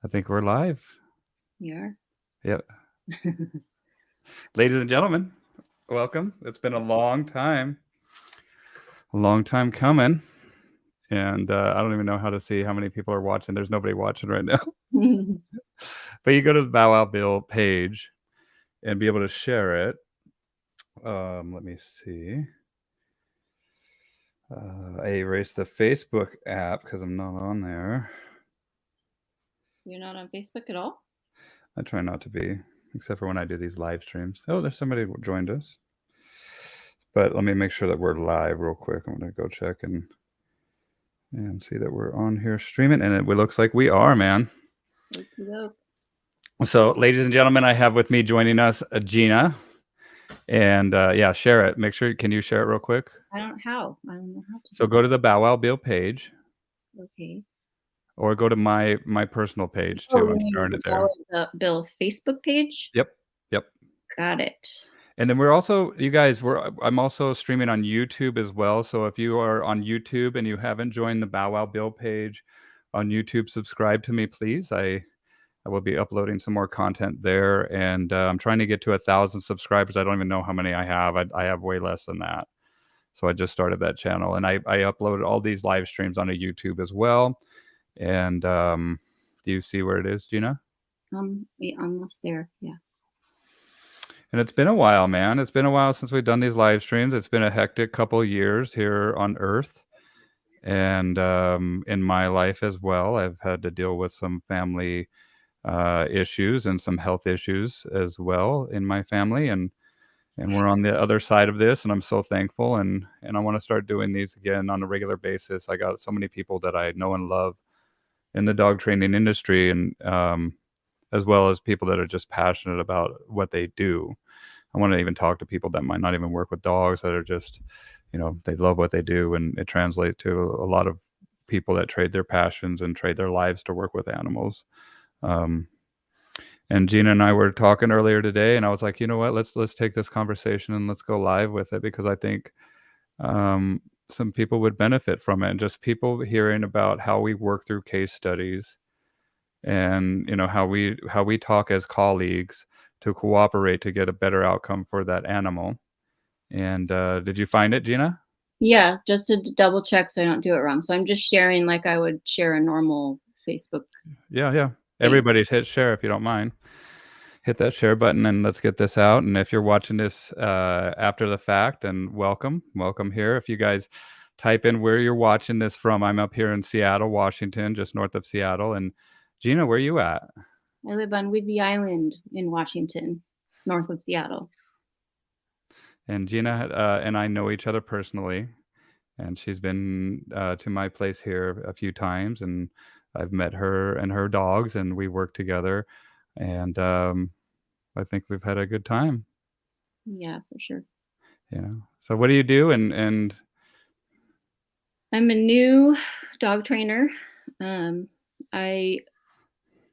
I think we're live. You are? Yep. Ladies and gentlemen, welcome. It's been a long time coming. And I don't even know how to see how many people are watching. There's nobody watching right now. But you go to the Bow Wow Bill page and be able to share it. Let me see. I erased the Facebook app because I'm not on there. You're not on Facebook at all? I try not to be, except for when I do these live streams. Oh, there's somebody who joined us. But let me make sure that we're live real quick. I'm going to go check and see that we're on here streaming. And it looks like we are, man. Okey-doke. So, ladies and gentlemen, I have with me joining us GIna. And yeah, share it. Make sure, can you share it real quick? I don't know how to. So go to the Bow Wow Bill page. Okay. Or go to my personal page too. Oh, I'm you mean sharing the it there. Bill Facebook page? Yep. Got it. And then we're also, you guys, I'm also streaming on YouTube as well. So if you are on YouTube and you haven't joined the Bow Wow Bill page on YouTube, subscribe to me, please. I will be uploading some more content there, and I'm trying to get to 1,000 subscribers. I don't even know how many I have. I have way less than that. So I just started that channel, and I uploaded all these live streams onto YouTube as well. And do you see where it is, GIna? Almost there. Yeah. And it's been a while, man. It's been a while since we've done these live streams. It's been a hectic couple years here on Earth, and in my life as well. I've had to deal with some family issues and some health issues as well in my family, and we're on the other side of this, and I'm so thankful, and I want to start doing these again on a regular basis. I got so many people that I know and love in the dog training industry, and as well as people that are just passionate about what they do. I want to even talk to people that might not even work with dogs, that are just, they love what they do, and it translates to a lot of people that trade their passions and trade their lives to work with animals. And GIna and I were talking earlier today, and I was like, you know what, let's take this conversation and let's go live with it, because I think some people would benefit from it, and just people hearing about how we work through case studies, and how we talk as colleagues to cooperate to get a better outcome for that animal. And did you find it, GIna? Yeah, just to double check so I don't do it wrong. So I'm just sharing like I would share a normal Facebook. Yeah. Everybody hit share if you don't mind. Hit that share button and let's get this out. And if you're watching this after the fact, and welcome here. If you guys type in where you're watching this from, I'm up here in Seattle, Washington, just north of Seattle. And GIna, where are you at? I live on Whidbey Island in Washington, north of Seattle. And GIna and I know each other personally, and she's been to my place here a few times, and I've met her and her dogs, and we work together, and I think we've had a good time. Yeah, for sure. So what do you do? And I'm a new dog trainer. I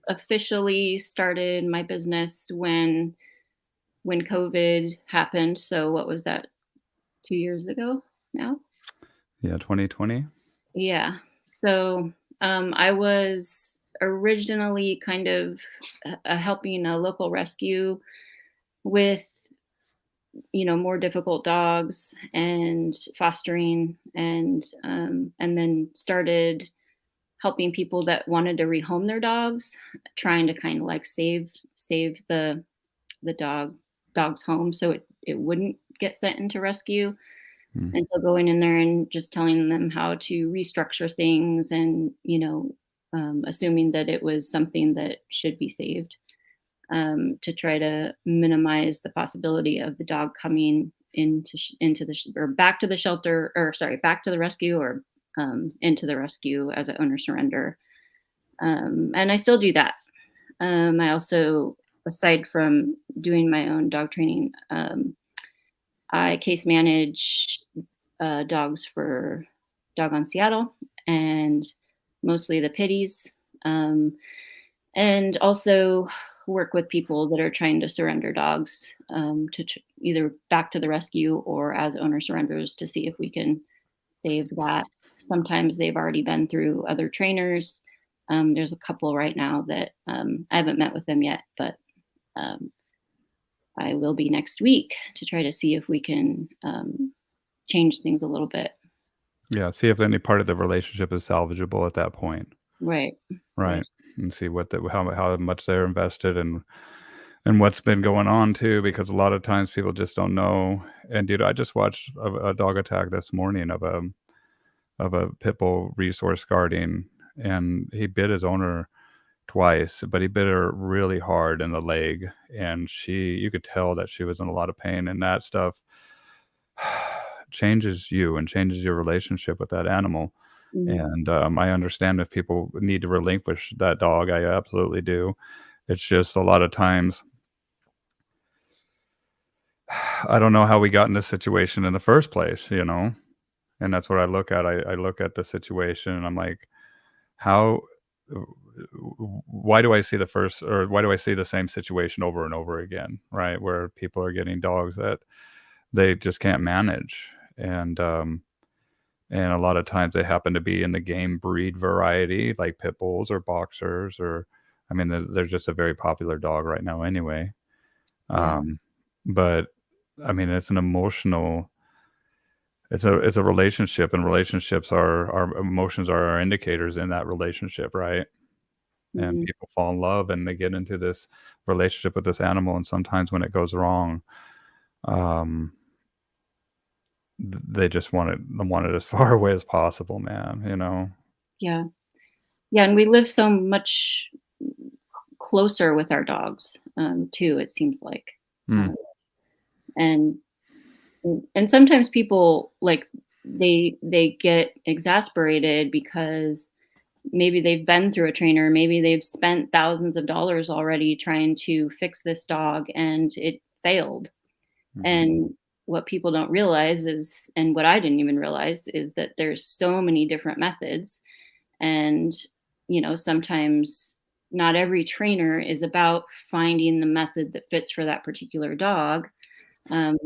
officially started my business when COVID happened. So what was that, 2 years ago now? Yeah, 2020. Yeah. So I was originally kind of helping a local rescue with more difficult dogs and fostering, and then started helping people that wanted to rehome their dogs, trying to kind of like save the dog's home so it wouldn't get sent into rescue. And so going in there and just telling them how to restructure things, and assuming that it was something that should be saved, to try to minimize the possibility of the dog coming or back to the shelter, or sorry, back to the rescue, or into the rescue as an owner surrender. And I still do that. I also, aside from doing my own dog training, I case manage dogs for Doggone Seattle, and mostly the pitties, and also work with people that are trying to surrender dogs, to either back to the rescue or as owner surrenders, to see if we can save that. Sometimes they've already been through other trainers, There's a couple right now that I haven't met with them yet, but um, I will be next week to try to see if we can change things a little bit. Yeah, see if any part of the relationship is salvageable at that point. Right. Right, Right. and see what the how much they're invested and what's been going on too, because a lot of times people just don't know. And dude, I just watched a dog attack this morning of a pit bull resource guarding, and he bit his owner twice, but he bit her really hard in the leg, and you could tell that she was in a lot of pain, and that stuff changes you and changes your relationship with that animal. Mhm. And I understand if people need to relinquish that dog. I absolutely do. It's just a lot of times I don't know how we got in this situation in the first place, you know? And that's what I look at. I look at the situation and I'm like, how, why do I see why do I see the same situation over and over again, right? Where people are getting dogs that they just can't manage. And a lot of times they happen to be in the game breed variety, like pit bulls or boxers, or I mean, they're just a very popular dog right now anyway. Yeah. Um, but I mean, it's an emotional, it's a relationship, and relationships are our emotions are our indicators in that relationship, right? And Mhm. people fall in love and they get into this relationship with this animal, and sometimes when it goes wrong, um, they just want it as far away as possible, man. You know? Yeah. Yeah, and we live so much closer with our dogs, too, it seems like. Mm, Um, and and sometimes people, like, they get exasperated because maybe they've been through a trainer, maybe they've spent thousands of dollars already trying to fix this dog and it failed. mhm. And what people don't realize is, and what I didn't even realize, is that there's so many different methods. And, sometimes not every trainer is about finding the method that fits for that particular dog. Um,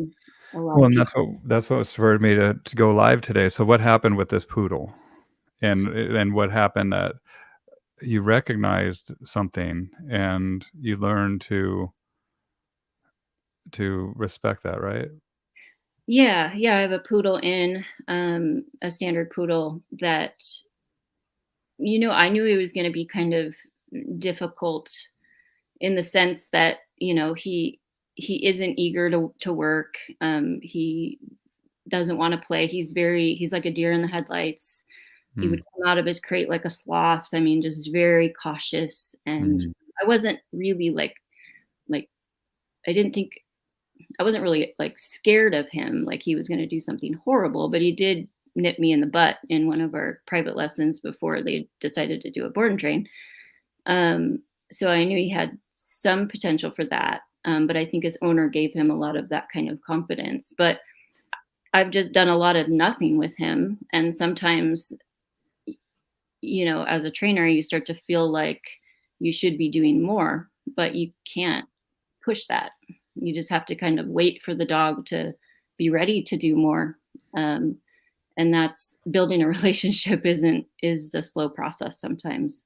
a lot Well, of and people, that's what spurred me to go live today. So what happened with this poodle? And what happened that you recognized something and you learned to respect that, right? yeah, yeah, I have a poodle in, a standard poodle that, I knew he was going to be kind of difficult in the sense that, he isn't eager to work. He doesn't want to play. He's like a deer in the headlights. He would Mm, come out of his crate like a sloth. I mean, just very cautious. And mhm, I wasn't really like I didn't think I wasn't really like scared of him, like he was going to do something horrible, but he did nip me in the butt in one of our private lessons before they decided to do a board and train. Um, so I knew he had some potential for that. But I think his owner gave him a lot of that kind of confidence. But I've just done a lot of nothing with him. And sometimes, as a trainer, you start to feel like you should be doing more, but you can't push that. You just have to kind of wait for the dog to be ready to do more. Um, and that's building a relationship is a slow process sometimes,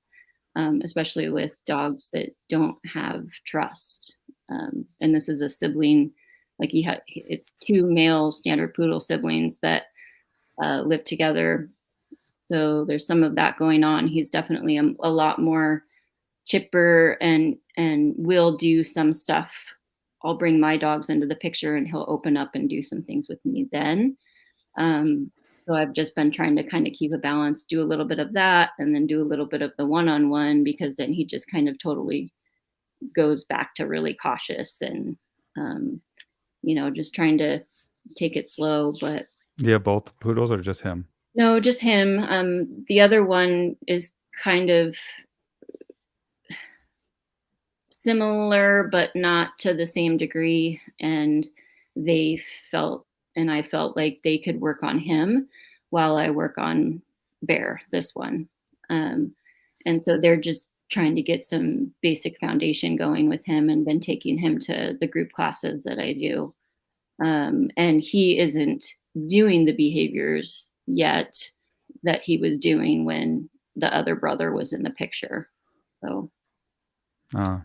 especially with dogs that don't have trust. And this is a sibling, like it's two male standard poodle siblings that live together. So there's some of that going on. He's definitely a lot more chipper and will do some stuff. I'll bring my dogs into the picture and he'll open up and do some things with me then. Um, so I've just been trying to kind of keep a balance, do a little bit of that, and then do a little bit of the one-on-one, because then he just kind of totally goes back to really cautious and, um, just trying to take it slow. But yeah, both poodles or just him? no, just him. The other one is kind of similar, but not to the same degree. And they felt, and I felt like they could work on him while I work on Bear, this one. Um, and so they're just trying to get some basic foundation going with him and been taking him to the group classes that I do. And he isn't doing the behaviors yet that he was doing when the other brother was in the picture. So Uh,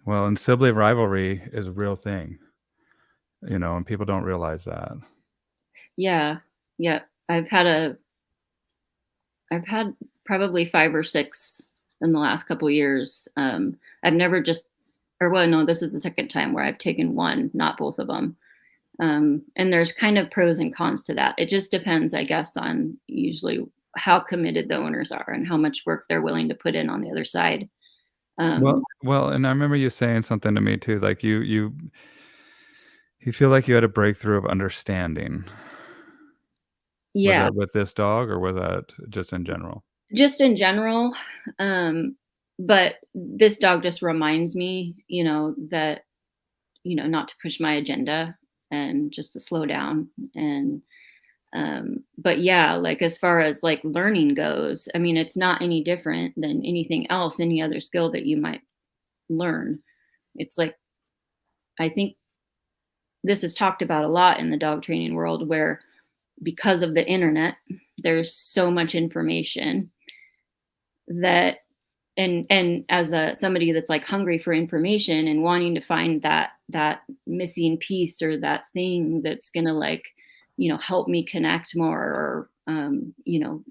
well, and sibling rivalry is a real thing, and people don't realize that. yeah, yeah. I've had probably 5 or 6 in the last couple years. I've never just or well, no, this is the second time where I've taken one, not both of them. And there's kind of pros and cons to that. It just depends, I guess, on usually how committed the owners are and how much work they're willing to put in on the other side. Well Um, well, and I remember you saying something to me too, like you feel like you had a breakthrough of understanding. Was yeah, that with this dog, or was that just in general? just in general. But this dog just reminds me, that, not to push my agenda and just to slow down. And but yeah, like as far as like learning goes, I mean, it's not any different than anything else, any other skill that you might learn. It's like, I think this is talked about a lot in the dog training world where because of the internet, there's so much information that and as a somebody that's like hungry for information and wanting to find that missing piece or that thing that's gonna like, help me connect more or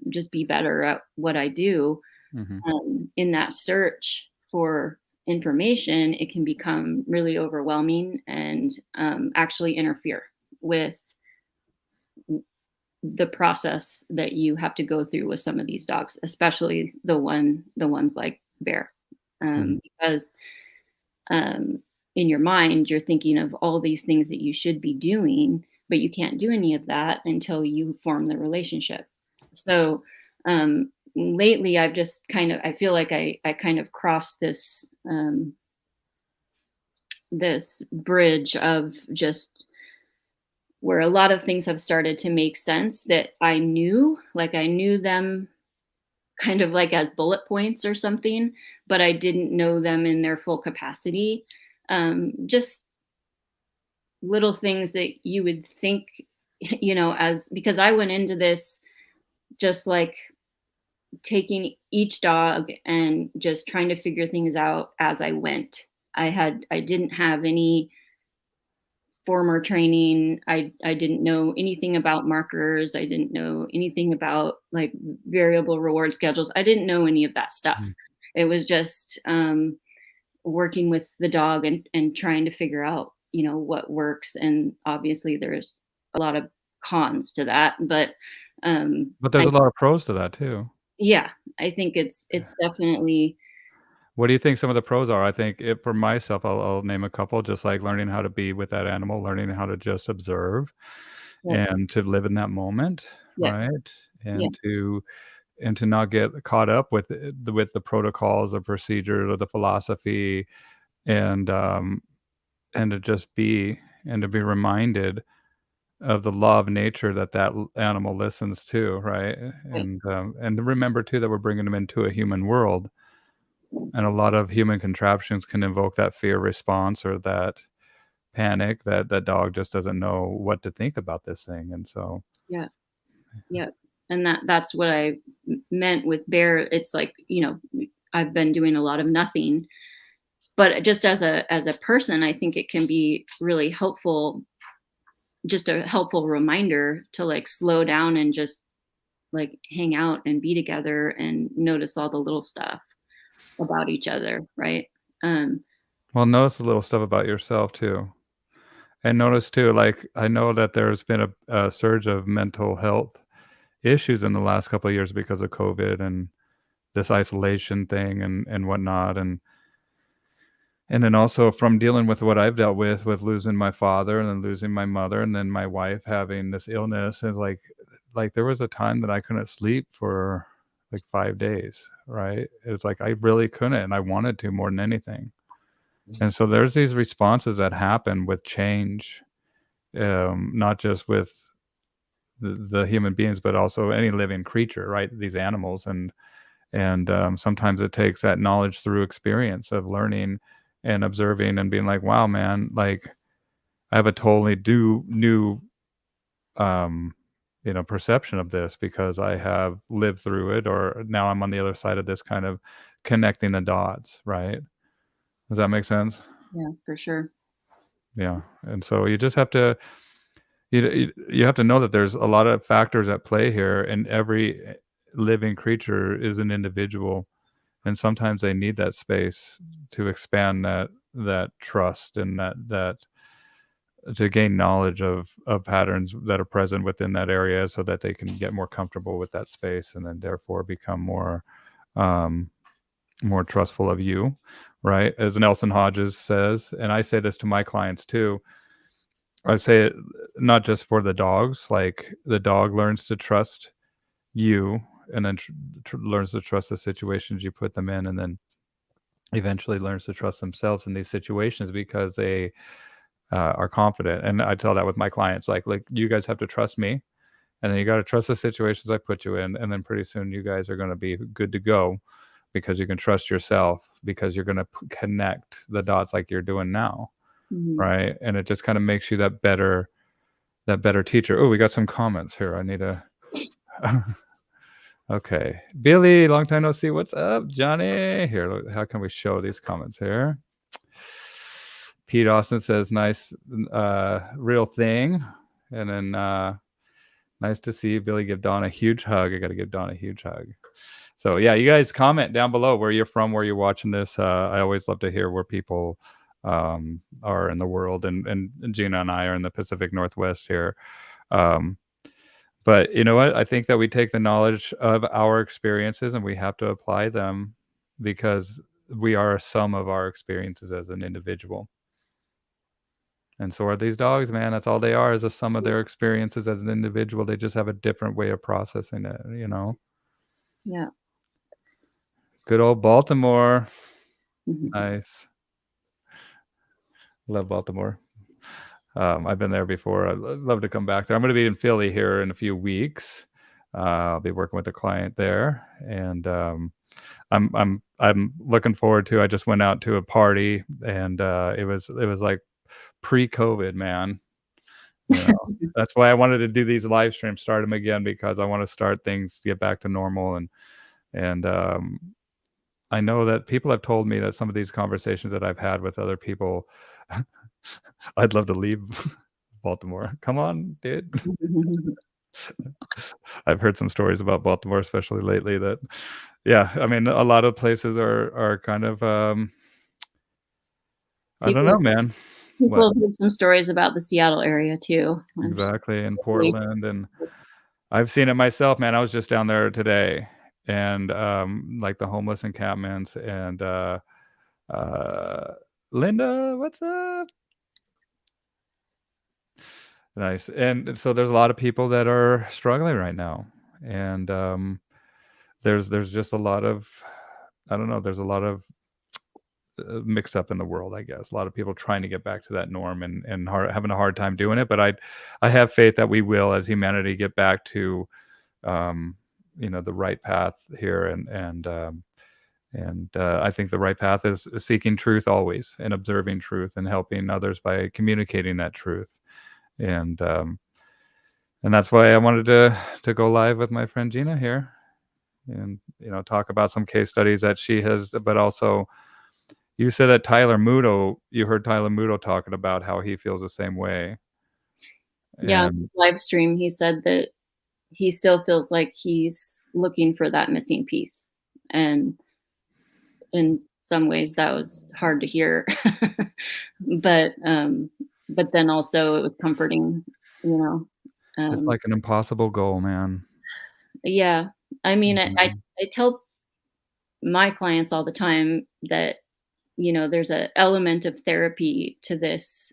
just be better at what I do, Mhm. in that search for information, it can become really overwhelming and actually interfere with the process that you have to go through with some of these dogs, especially the ones like Bear, Mhm. because in your mind you're thinking of all these things that you should be doing, but you can't do any of that until you form the relationship. So lately, I feel like I kind of crossed this bridge of just where a lot of things have started to make sense that I knew them kind of like as bullet points or something, but I didn't know them in their full capacity. Just little things that you would think, as because I went into this just like taking each dog and just trying to figure things out as I went. I didn't have any former training. I didn't know anything about markers. I didn't know anything about like variable reward schedules. I didn't know any of that stuff. Mhm. It was just working with the dog and trying to figure out, what works. And obviously, there's a lot of cons to that, but But there's I a lot of pros to that too. yeah, I think it's definitely What do you think some of the pros are? I think it for myself, I'll name a couple, just like learning how to be with that animal, learning how to just observe yep, and to live in that moment, yep, right? yep, And to not get caught up with the protocols, the procedure, or the philosophy, and, um, and to just be and to be reminded of the law of nature that animal listens to, right? right, And to remember too that we're bringing them into a human world, and a lot of human contraptions can invoke that fear response or that panic that dog just doesn't know what to think about this thing, and so yeah, yeah, and that's what I meant with Bear. It's like, I've been doing a lot of nothing, but just as a person, I think it can be really helpful, just a helpful reminder to like slow down and just like hang out and be together and notice all the little stuff about each other, right? Um, well, notice the little stuff about yourself too. And notice too, like, I know that there's been a surge of mental health issues in the last couple of years because of COVID and this isolation thing and whatnot, and then also from dealing with what I've dealt with losing my father and then losing my mother and then my wife having this illness, and like there was a time that I couldn't sleep for like 5 days, right? It's like I really couldn't, and I wanted to more than anything. And so there's these responses that happen with change, not just with the human beings, but also any living creature, right? These animals, and sometimes it takes that knowledge through experience of learning and observing and being like, "Wow, man, like, I have a totally do new, um, perception of this because I have lived through it, or now I'm on the other side of this kind of connecting the dots, right? Does that make sense? Yeah, for sure. Yeah, and so you just have to you have to know that there's a lot of factors at play here, and every living creature is an individual, and sometimes they need that space to expand that trust and that to gain knowledge of patterns that are present within that area so that they can get more comfortable with that space and then therefore become um, more trustful of you, right? As Nelson Hodges says, and I say this to my clients too. I say it not just for the dogs, like the dog learns to trust you and then learns to trust the situations you put them in, and then eventually learns to trust themselves in these situations because they are confident. And I tell that with my clients, like you guys have to trust me, and then you got to trust the situations I put you in, and then pretty soon you guys are going to be good to go because you can trust yourself because you're going to connect the dots like you're doing now, right? And it just kind of makes you that better teacher. Oh, we got some comments here. I need to. Okay, Billy, long time no see. What's up, Johnny? Here, how can we show these comments here? Pete Austin says, nice, real thing. And then, nice to see you, Billy. Give Dawn a huge hug. I got to give Dawn a huge hug. So, yeah, you guys comment down below where you're from, where you're watching this. I always love to hear where people are in the world. And GIna and I are in the Pacific Northwest here. But you know what? I think that we take the knowledge of our experiences and we have to apply them because we are a sum of our experiences as an individual. And so are these dogs, man. That's all they are, is a sum of their experiences as an individual. They just have a different way of processing it, Yeah. Good old Baltimore. Nice. Love Baltimore. I've been there before. I'd love to come back there. I'm going to be in Philly here in a few weeks. I'll be working with a client there, and I'm looking forward to. I just went out to a party, and it was like pre-COVID, man. That's why I wanted to do these live streams, start them again, because I want to start things, get back to normal, and I know that people have told me that some of these conversations that I've had with other people. I'd love to leave Baltimore. Come on, dude. I've heard some stories about Baltimore, especially lately, that, yeah, I mean, a lot of places are kind of, I don't know, man. People have heard some stories about the Seattle area too. Exactly, in Portland, and I've seen it myself, man. I was just down there today, and like the homeless encampments, and Linda, what's up? Nice. And so there's a lot of people that are struggling right now, and there's just a lot of, I don't know, there's a lot of mix up in the world, I guess. A lot of people trying to get back to that norm and having a hard time doing it. But I have faith that we will, as humanity, get back to the right path here, and I think the right path is seeking truth always, and observing truth, and helping others by communicating that truth. And that's why I wanted to go live with my friend GIna here, and talk about some case studies that she has, but also, you said that you heard Tyler Muto talking about how he feels the same way. Yeah, on his live stream, he said that he still feels like he's looking for that missing piece. And in some ways that was hard to hear. But then also it was comforting, It's like an impossible goal, man. Yeah. I mean, I tell my clients all the time that, there's an element of therapy to this,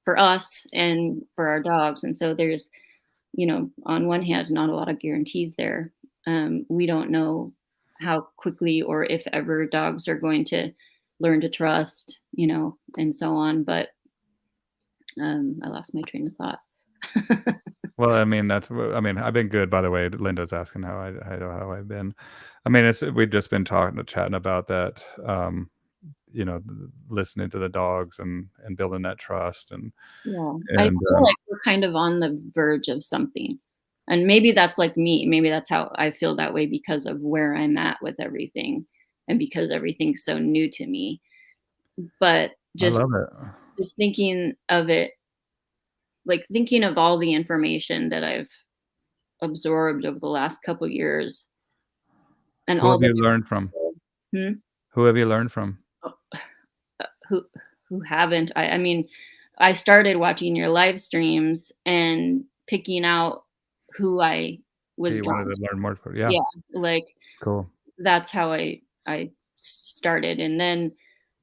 for us and for our dogs. And so there's, on one hand, not a lot of guarantees there. We don't know how quickly or if ever dogs are going to learn to trust, and so on. But I lost my train of thought. Well, I mean, I've been good, by the way. Linda's asking how I've been. I mean, we've just been chatting about that. listening to the dogs and building that trust Yeah. I and feel like we're kind of on the verge of something. And maybe that's like me. Maybe that's how I feel that way because of where I'm at with everything and because everything's so new to me. But I just love it. just thinking of it, like thinking of all the information that I've absorbed over the last couple years and Who all have the you learned from? different people. Who have you learned from? Hmm? Who haven't. I mean, I started watching your live streams and picking out who I Who was you wanted drawn to to. learn more from? Yeah, Yeah, like, cool. that's how I started, and then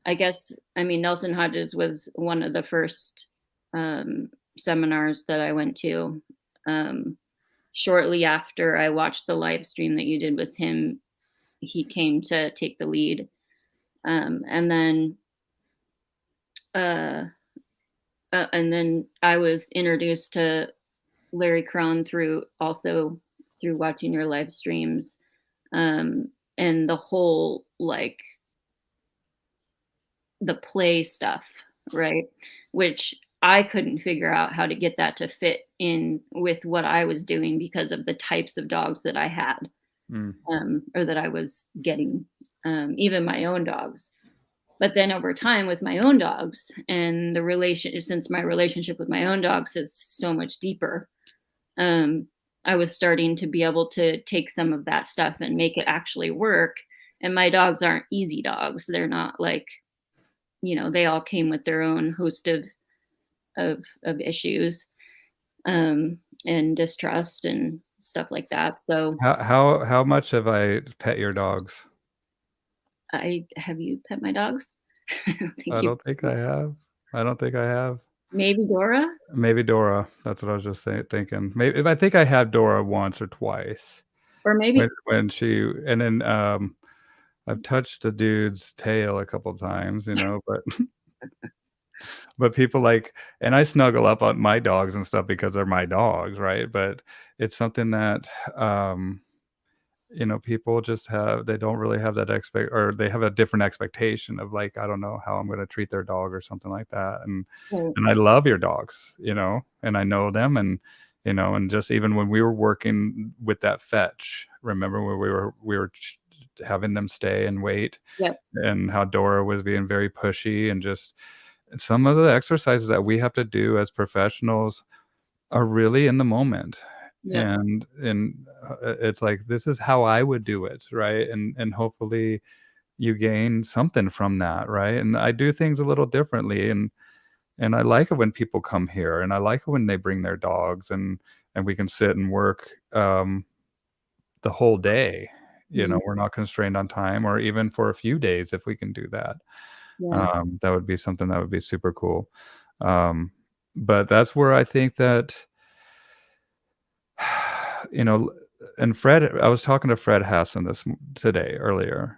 I guess, I mean, Nelson Hodges was one of the first, um, seminars that I went to. Um, Shortly after I watched the live stream that you did with him, he came to take the lead, and then, uh and then I was introduced to Larry Crone through watching your live streams, um, and the whole, like, the play stuff, right? Which I couldn't figure out how to get that to fit in with what I was doing because of the types of dogs that I had, Mm. or that I was getting, even my own dogs. But then over time with my own dogs and since my relationship with my own dogs is so much deeper, um, I was starting to be able to take some of that stuff and make it actually work. And my dogs aren't easy dogs. They're not like, they all came with their own host of issues, and distrust and stuff like that. So How much have I pet your dogs? I have you pet my dogs? I don't think I you don't think I have. I don't think I have. maybe Dora Maybe Dora. That's what I was just thinking. Maybe I think I had Dora once or twice or when maybe she and then, I've touched the dude's tail a couple times, but people and I snuggle up on my dogs and stuff because they're my dogs, right? But it's something that, um, people just they don't really have that or they have a different expectation of like, I don't know how I'm gonna treat their dog or something like that. right, And I love your dogs, and I know them and just even when we were working with that fetch, remember where we were having them stay and wait yep, and how Dora was being very pushy and just some of the exercises that we have to do as professionals are really in the moment. yep, And it's like, this is how I would do it, right? And hopefully you gain something from that, right? And I do things a little differently, and I like it when people come here, and I like it when they bring their dogs and we can sit and work, the whole day. mhm, We're not constrained on time or even for a few days if we can do that. yeah, That would be something that would be super cool. Um, but that's where I think that, you know, and I was talking to Fred Hassan today earlier,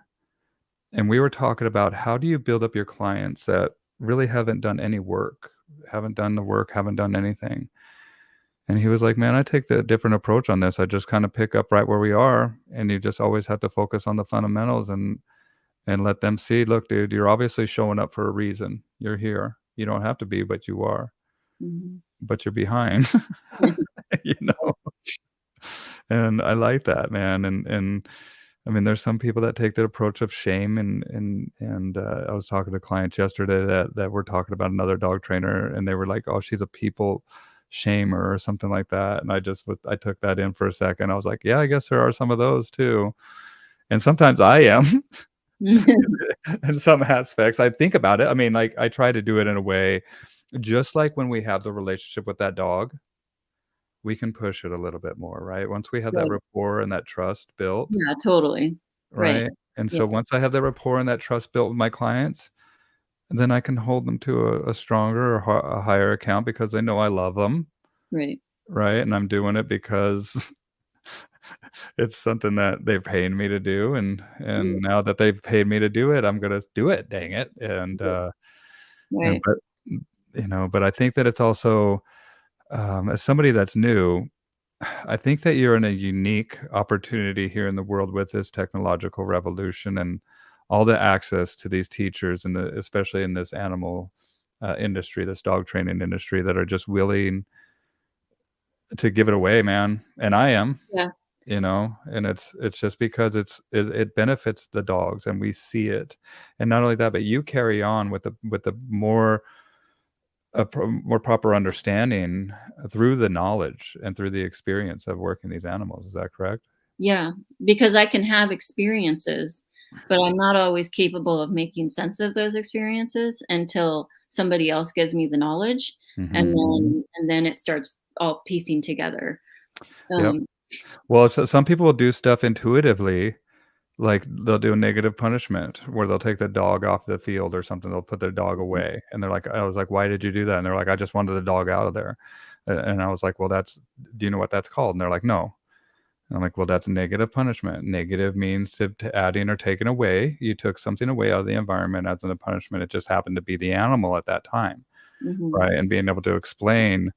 and we were talking about how do you build up your clients that really haven't done any work, haven't done the work, haven't done anything. And he was like, man, I take the different approach on this. I just kind of pick up right where we are. And you just always have to focus on the fundamentals and let them see, look, dude, you're obviously showing up for a reason. You're here. You don't have to be, but you are. mhm. But you're behind. you know? And I like that, man. And I mean, there's some people that take the approach of shame and I was talking to clients yesterday that were talking about another dog trainer and they were like, oh, she's a people shamer or something like that. And I took that in for a second. I was like, yeah, I guess there are some of those too. And sometimes I am in some aspects. I think about it. I mean, like I try to do it in a way, just like when we have the relationship with that dog, we can push it a little bit more, right? Once we have that Right. rapport and that trust built, Yeah, totally. Right. right? And Yeah, so once I have that rapport and that trust built with my clients, then I can hold them to a stronger or a higher account because they know I love them, right. right? And I'm doing it because it's something that they've paid me to do, Yeah, and now that they've paid me to do it, I'm gonna do it, dang it. And right. but but I think that it's also, as somebody that's new, I think that you're in a unique opportunity here in the world with this technological revolution and all the access to these teachers, and especially in this animal industry, this dog training industry, that are just willing to give it away, man. And I am, Yeah. and it's just because it benefits the dogs, and we see it. And not only that, but you carry on with the more more proper understanding through the knowledge and through the experience of working these animals. Is that correct? Yeah, because I can have experiences, but I'm not always capable of making sense of those experiences until somebody else gives me the knowledge, and Mhm. then it starts all piecing together. Yep. Um, Well, so some people will do stuff intuitively, like they'll do a negative punishment where they'll take the dog off the field or something. They'll put their dog away, and they're like, I was like, "Why did you do that?" And they're like, "I just wanted the dog out of there." And I was like, "Well, do you know what that's called?" And they're like, "No." And I'm like, "Well, that's negative punishment. Negative means to adding or taking away. You took something away out of the environment as a punishment. It just happened to be the animal at that time, mhm, right?" And being able to explain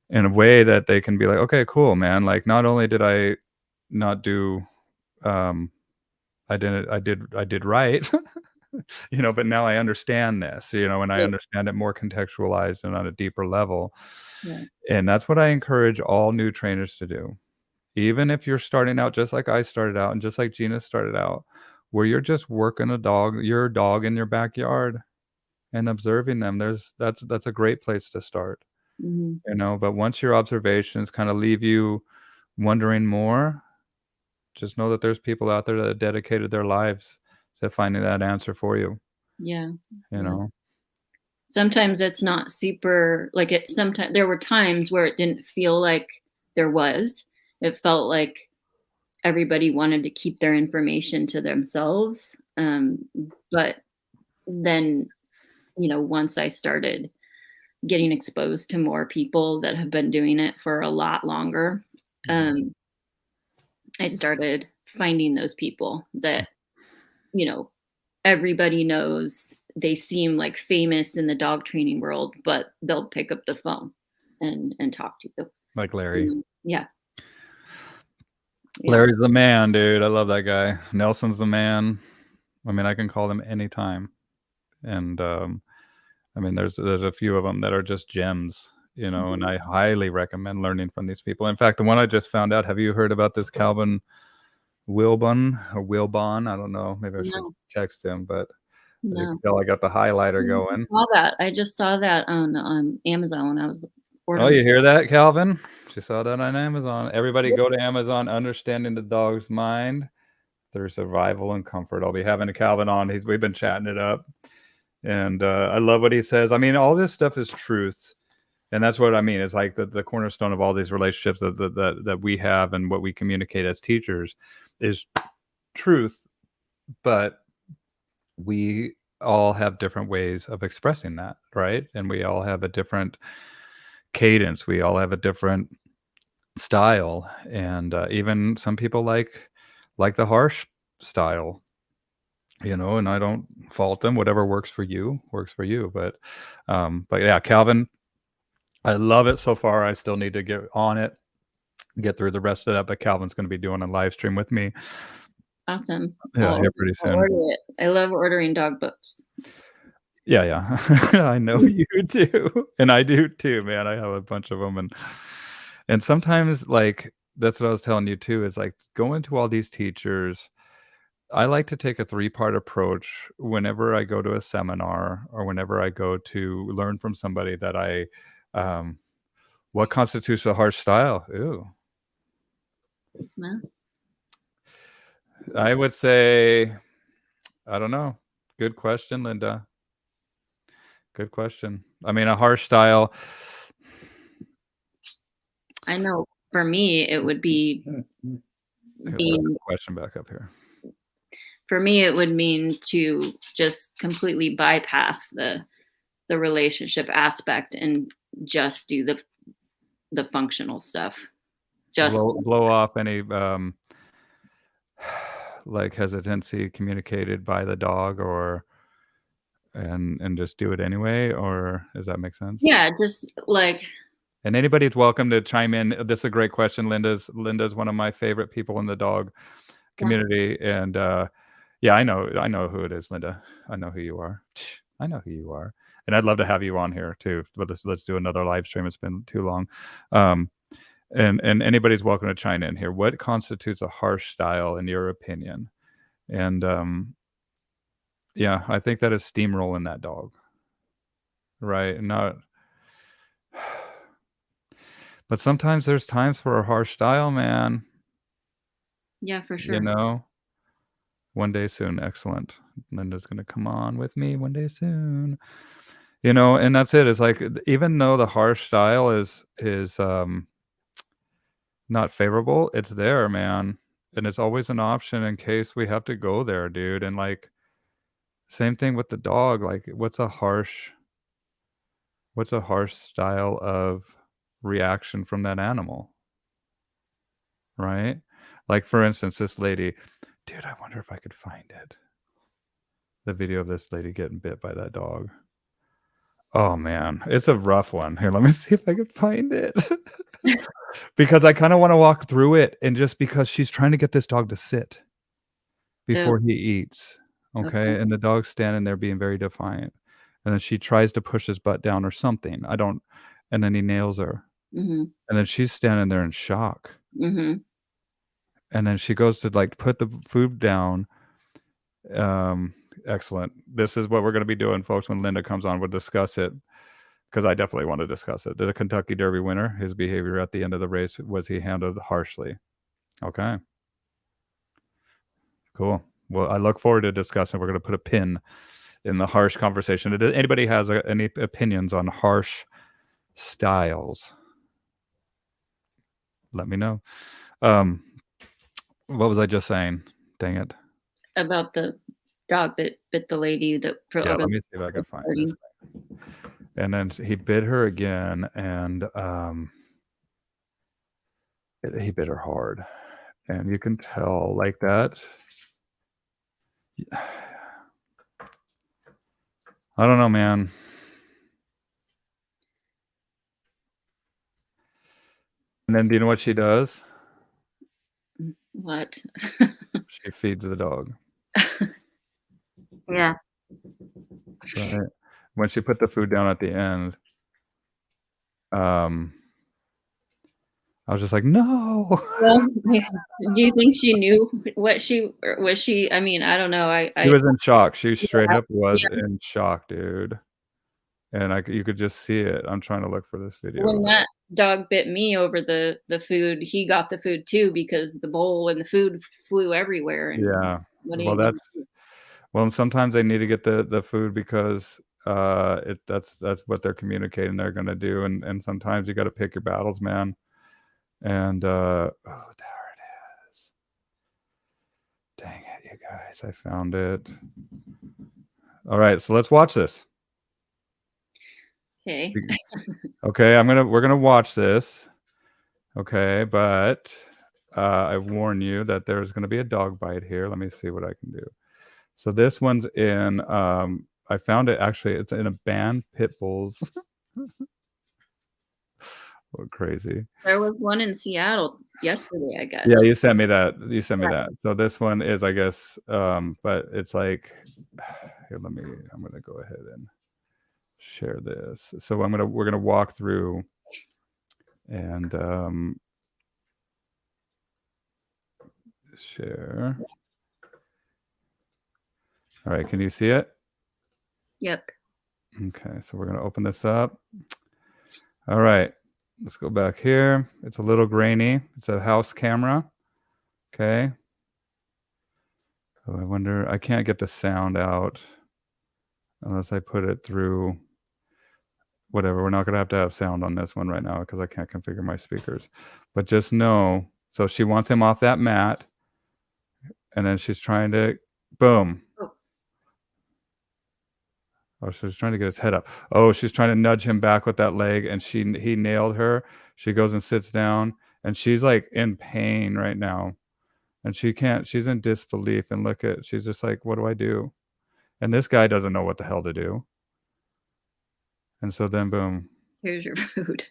in a way that they can be like, "Okay, cool, man. Like, not only did I not do, um, I did right, but now I understand this, and I right, understand it more contextualized and on a deeper level." right, And that's what I encourage all new trainers to do. Even if you're starting out just like I started out and just like GIna started out, where you're just working your dog in your backyard and observing them. That's a great place to start, mhm, but once your observations kinda leave you wondering more, just know that there's people out there that have dedicated their lives to finding that answer for you, yeah, you yeah. know? Sometimes it's not super like, sometimes there were times where it didn't feel like there was. It felt like everybody wanted to keep their information to themselves, but then, once I started getting exposed to more people that have been doing it for a lot longer, Mhm. um, I started finding those people that, you know, everybody knows. They seem like famous in the dog training world, but they'll pick up the phone and talk to you. Like Larry. Yeah, yeah, Larry's the man, dude. I love that guy. Nelson's the man. I mean, I can call him anytime, and, I mean, there's a few of them that are just gems, and mhm. I highly recommend learning from these people. In fact, the one I just found out, have you heard about this Calvin Wilbon or Wilbon? I don't know. Maybe I should No, text him, but as you can no. tell, I got the highlighter going. I just saw that on Amazon when I was Oh, ordering. you hear that, Calvin? She saw that on Amazon. Everybody go to Amazon, Understanding the Dog's Mind Through Survival and Comfort. I'll be having a Calvin on. We've been chatting it up, and I love what he says. I mean, all this stuff is truth. And that's what I mean. It's like the cornerstone of all these relationships that we have and what we communicate as teachers is truth, but we all have different ways of expressing that, right? And we all have a different cadence. We all have a different style, and even some people like the harsh style, and I don't fault them. Whatever works for you works for you. But yeah, Calvin, I love it so far. I still need to get on it, get through the rest of that, but Calvin's gonna be doing a live stream with me, Awesome. yeah, here pretty I'll soon. order it. I love ordering dog books. Yeah, yeah. I know you do, and I do too, man. I have a bunch of them, and sometimes, like, that's what I was telling you too, is, like, going to all these teachers, I like to take a three-part approach whenever I go to a seminar or whenever I go to learn from somebody that um what constitutes a harsh style? Ooh. No? I would say, I don't know. Good question, Linda. Good question. I mean, a harsh style. I know for me, it would be Here, put being the question back up here. for me, it would mean to just completely bypass the relationship aspect and just do the functional stuff. Just Blow off any, like, hesitancy communicated by the dog, or and just do it anyway, or does that make sense? yeah, just like And anybody's welcome to chime in. This is a great question. Linda's one of my favorite people in the dog yeah, community, and Yeah, I know who it is, Linda. I know who you are. I know who you are, and I'd love to have you on here too, but let's do another live stream, it's been too long. Um, and anybody's welcome to chime in here. What constitutes a harsh style in your opinion? And, yeah, I think that is steamrolling that dog, right? Not but sometimes there's times for a harsh style, man, Yeah, for you sure. know? One day soon, excellent. Linda's gonna come on with me one day soon. You know, and that's it, it's like, even though the harsh style is not favorable, it's there, man, and it's always an option in case we have to go there, dude, and, like, same thing with the dog, like, what's a harsh style of reaction from that animal, right? Like, for instance, this lady dude, I wonder if I could find it. The video of this lady getting bit by that dog. Oh, man, it's a rough one. Here, let me see if I can find it. Because I kinda wanna walk through it, and just because she's trying to get this dog to sit Oh, before he eats, okay. okay, and the dog's standing there being very defiant, and then she tries to push his butt down or something, I don't and then he nails her, Mhm. and then she's standing there in shock, Mhm. and then she goes to, like, put the food down, um, excellent. This is what we're gonna be doing, folks, when Linda comes on, we'll discuss it, 'cause I definitely wanna discuss it. The Kentucky Derby winner, his behavior at the end of the race, was he handled harshly? Okay. Cool. Well, I look forward to discussing. We're gonna put a pin in the harsh conversation. Did anybody has any opinions on harsh styles? Let me know. Um, what was I just saying? Dang it. About the dog that bit the lady that for Yeah, over let the me see if I can first find this. party. And then he bit her again, and he bit her hard, and you can tell like that. I don't know, man. And then do you know what she does? What? She feeds the dog. Yeah. Right. When she put the food down at the end, um, I was just like, "No." Well, yeah. Do you think she knew what she or was she I mean, I don't know, She was in shock. She straight yeah, up was yeah. in shock, dude. And you could just see it. I'm trying to look for this video When of it. that dog bit me over the food, he got the food too because the bowl and the food flew everywhere, and Yeah. what are Well, you gonna do? and sometimes they need to get the food because, that's what they're communicating they're gonna do, and sometimes you gotta pick your battles, man. And, oh, there it is. Dang it, you guys, I found it. Alright, so let's watch this. 'Kay. Be okay, we're gonna watch this, okay, but, I warn you that there's gonna be a dog bite here. Let me see what I can do. So this one's in, I found it actually, it's in a banned pit bulls. Oh, crazy. There was one in Seattle yesterday, I Yeah, guess. you sent me Yeah. that. So this one is, I guess, but it's like here, I'm gonna go ahead and share this. So we're gonna walk through and, share. Alright, can you see it? Yep. Okay, so we're gonna open this up. Alright, let's go back here. It's a little grainy. It's a house camera. Okay. Oh, I wonder I can't get the sound out unless I put it through whatever. We're not gonna have to have sound on this one right now because I can't configure my speakers. But just know, so she wants him off that mat, and then she's trying to boom. Oh, Oh, she's trying to get his head up. Oh, she's trying to nudge him back with that leg, and he nailed her. She goes and sits down, and she's, like, in pain right now, and she's in disbelief, and she's just like, "What do I do?" And this guy doesn't know what the hell to do. And so then boom. here's your food.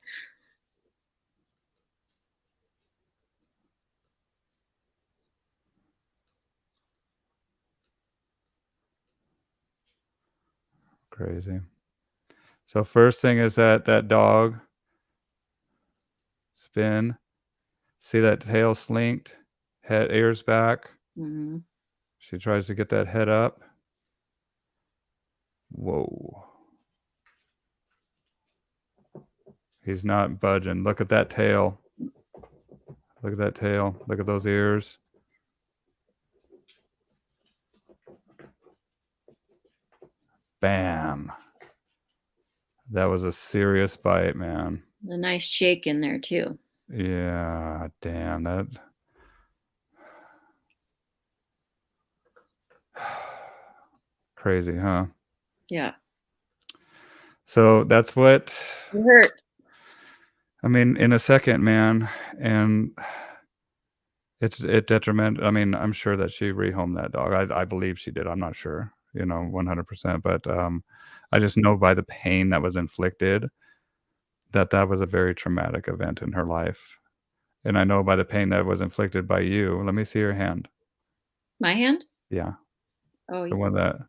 Crazy. So first thing is that dog spin, see that tail slinked, head ears back. Mhm. She tries to get that head up. Whoa. He's not budging. Look at that tail. Look at that tail. Look at those ears. Bam. That was a serious bite, man. A nice shake in there too. Yeah, damn that. Crazy, huh? Yeah. So that's what It hurts. I mean, in a second, man, and it detriment. I mean, I'm sure that she rehomed that dog. I believe she did. I'm not sure, 100%, but I just know by the pain that was inflicted that was a very traumatic event in her life, and I know by the pain that was inflicted by you. Let me see your hand. My hand? Yeah, Oh, the yeah. one that it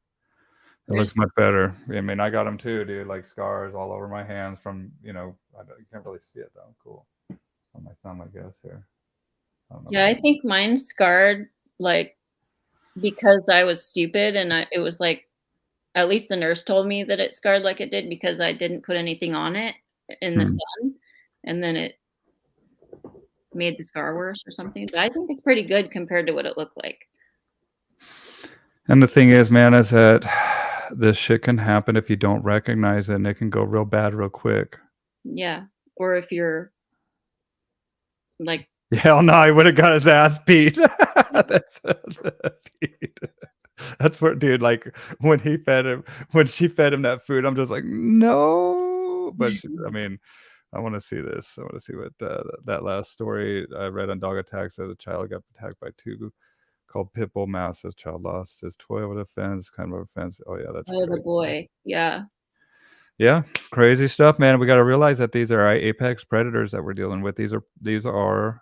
There's looks much better. I mean, I got them too, dude. Like scars all over my hands from, you can't really see it though. Cool. On my thumb, I guess here. I don't know Yeah, if I you think mine scarred, like, because I was stupid and it was like at least the nurse told me that it scarred like it did because I didn't put anything on it in the can. sun, and then it made the scar worse or something, but I think it's pretty good compared to what it looked like. And the thing is, man, is that this shit can happen if you don't recognize it, and it can go real bad real quick. Yeah, or if you're, like Hell no, he would have got his ass beat. That's Pete. That's what, dude. Like when she fed him that food, I'm just like, no. But I mean, I want to see this. I want to see what that last story I read on dog attacks. That a child got attacked by two called pit bull mastiffs. Child lost his toy over the fence, kind of a fence. Oh yeah, that's oh, the crazy. boy, yeah. Yeah, crazy stuff, man. We got to realize that these are apex predators that we're dealing with. These are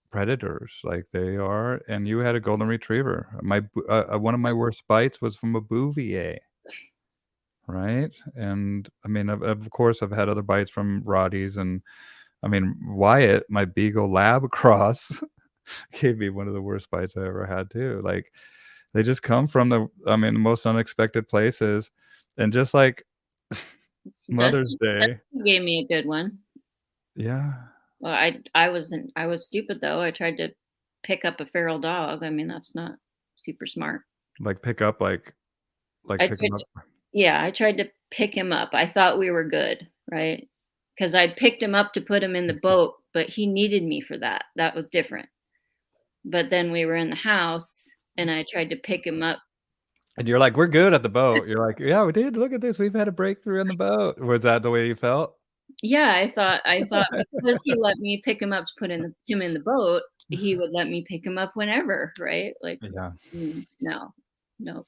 predators, like they are. And you had a golden retriever. One of my worst bites was from a Bouvier, right? And I mean, of course, I've had other bites from Rotties, and I mean, Wyatt, my Beagle Lab cross, gave me one of the worst bites I ever had too. Like they just come from the most unexpected places, and just like Mother's Day. Dusty gave me a good one. Yeah. Well, I was stupid though. I tried to pick up a feral dog. I mean, that's not super smart. Like pick up, like I pick them tried up. Yeah, I tried to pick him up. I thought we were good, right? Because I picked him up to put him in the boat, but he needed me for that. That was different. But then we were in the house and I tried to pick him up. And you're like, we're good at the boat. You're like, yeah, we did. Look at this. We've had a breakthrough on the boat. Was that the way you felt? Yeah, I thought because he let me pick him up to put him in the boat, he would let me pick him up whenever, right? Like, Yeah. no, nope.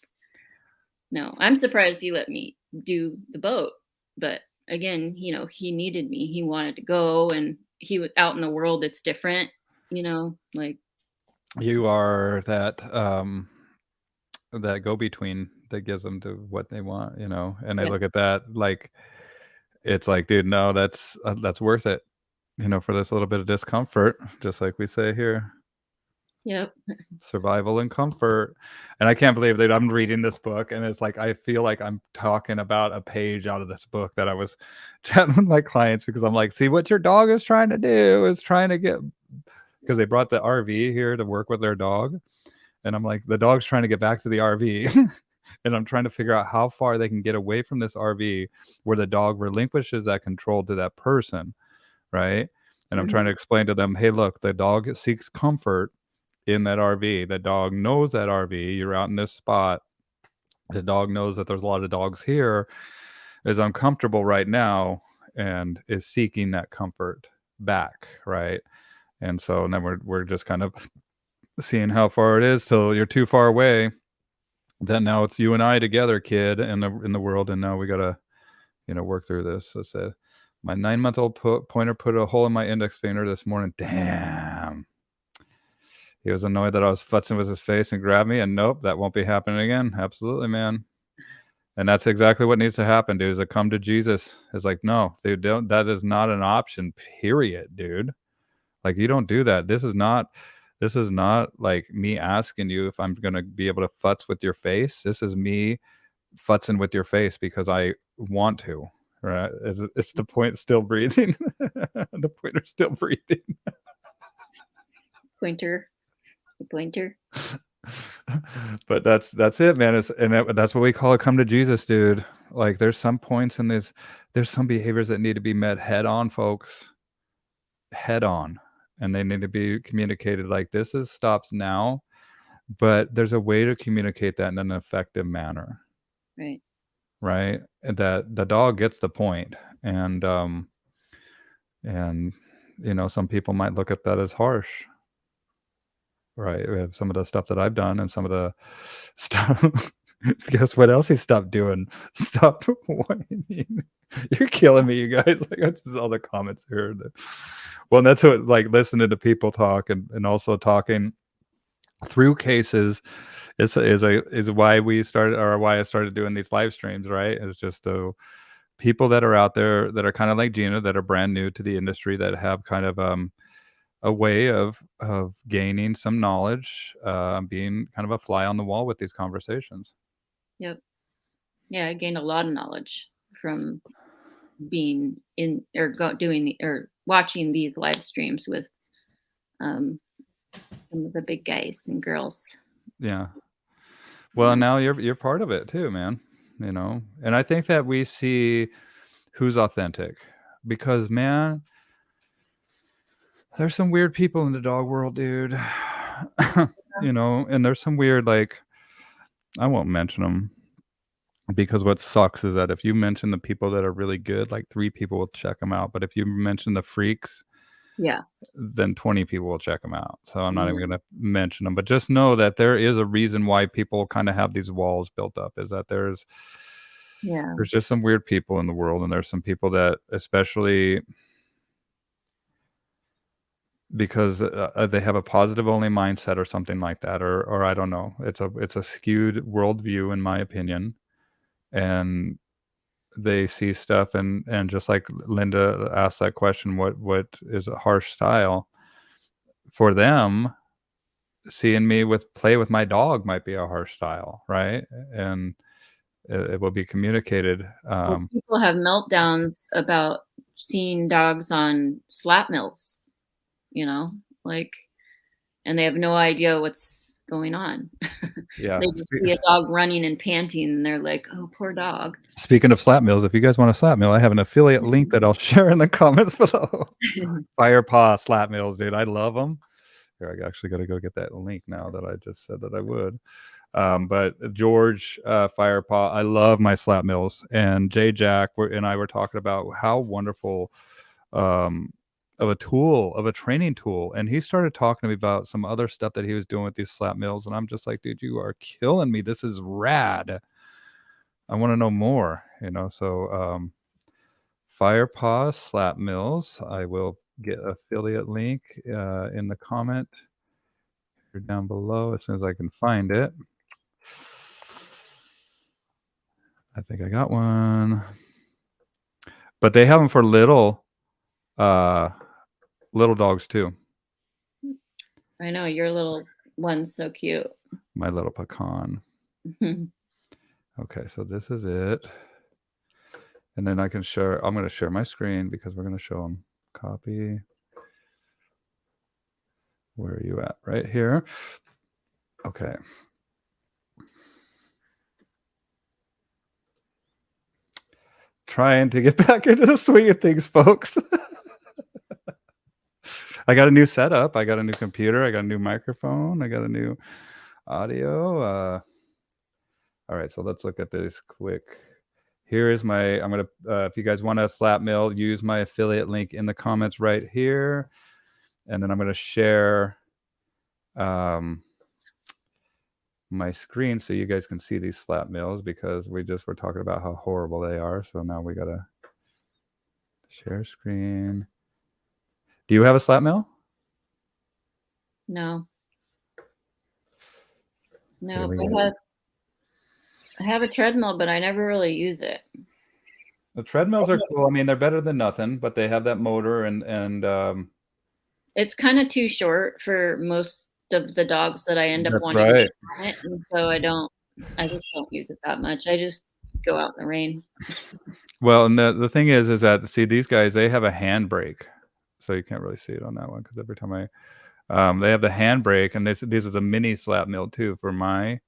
No, I'm surprised he let me do the boat, but again, he needed me. He wanted to go, and he was out in the world. It's different, like You are that go-between that gives them to what they want, and they yeah, look at that like it's like, dude, no, that's worth it, for this little bit of discomfort, just like we say here. yep, Survival and comfort. And I can't believe that I'm reading this book, and it's like I feel like I'm talking about a page out of this book that I was chatting with my clients, because I'm like, see, what your dog is trying to do is trying to get, because they brought the RV here to work with their dog, and I'm like, the dog's trying to get back to the RV. And I'm trying to figure out how far they can get away from this RV where the dog relinquishes that control to that person, right? And I'm trying to explain to them, hey, look, the dog seeks comfort in that RV. The dog knows that RV. You're out in this spot. The dog knows that there's a lot of dogs here, is uncomfortable right now, and is seeking that comfort back, right? And so, and then we're just kind of seeing how far it is till you're too far away. Then now it's you and I together, kid, in the world, and now we gotta work through this. So say, my 9-month-old pointer put a hole in my index finger this morning. Damn. He was annoyed that I was futzing with his face and grabbed me, and nope, that won't be happening again. Absolutely, man. And that's exactly what needs to happen, dude, is a come to Jesus. It's like, no, dude, don't, that is not an option, period, dude. Like, you don't do that. This is not like me asking you if I'm gonna be able to futz with your face. This is me futzing with your face because I want to. Right? It's the point still breathing. The pointer's still breathing. Pointer. The pointer. But that's it, man. That's what we call it. Come to Jesus, dude. Like, there's some points in this. There's some behaviors that need to be met head on, folks. Head on, and they need to be communicated. Like, this is stops now, but there's a way to communicate that in an effective manner. Right. Right. And that the dog gets the point, and some people might look at that as harsh. Right. We have some of the stuff that I've done and some of the stuff. Guess what else he stopped doing? Stop whining. You're killing me, you guys. Like, I just all the comments here. Well, and that's what, like, listening to people talk and also talking through cases is why we started, or why I started doing these live streams, right? Is just people that are out there that are kind of like GIna, that are brand new to the industry, that have kind of a way of gaining some knowledge, being kind of a fly on the wall with these conversations. Yep. Yeah, I gained a lot of knowledge from being in or watching these live streams with some of the big guys and girls. Yeah. Well, now you're part of it too, man. And I think that we see who's authentic, because, man, there's some weird people in the dog world, dude. And there's some weird, like, I won't mention them, because what sucks is that if you mention the people that are really good, like 3 people will check them out. But if you mention the freaks, Yeah. then 20 people will check them out. So I'm not even Yeah. going to mention them. But just know that there is a reason why people kind of have these walls built up, is that there's just some weird people in the world. And there's some people that, especially because they have a positive only mindset or something like that, or I don't know. It's a skewed worldview, in my opinion. And they see stuff, and just like Linda asked that question, what is a harsh style for them? Seeing me play with my dog might be a harsh style, right? And it will be communicated. Well, people have meltdowns about seeing dogs on slap mills, like, and they have no idea what's going on. Yeah. They just see a dog running and panting, and they're like, "Oh, poor dog." Speaking of slap mills, if you guys want a slap mill, I have an affiliate link that I'll share in the comments below. Firepaw slap mills, dude. I love them. Here, I actually got to go get that link now that I just said that I would. But George, Firepaw, I love my slap mills. And Jay Jack and I were talking about how wonderful of a training tool. And he started talking to me about some other stuff that he was doing with these slap mills. And I'm just like, dude, you are killing me. This is rad. I want to know more, So Firepaw slap mills. I will get affiliate link in the comment here down below as soon as I can find it. I think I got one. But they have them for little dogs too. I know, your little one's so cute. My Little Pecan. Okay, so this is it. And then I'm going to share my screen because we're going to show them. Copy. Where are you at? Right here. Okay. Trying to get back into the swing of things, folks. I got a new setup. I got a new computer. I got a new microphone. I got a new audio. All right, so let's look at this quick. Here is I'm going to, if you guys want a slap mill, use my affiliate link in the comments right here. And then I'm going to share my screen so you guys can see these slap mills, because we just were talking about how horrible they are. So now we got to share screen. Do you have a slap mill? No. Okay, I have a treadmill, but I never really use it. The treadmills are cool. I mean, they're better than nothing, but they have that motor and It's kind of too short for most of the dogs that I end up that's wanting to right. get on it, and so I just don't use it that much. I just go out in the rain. Well, and the thing is that see these guys, they have a handbrake, so you can't really see it on that one because every time they have the handbrake, and this is a mini slap mill too for my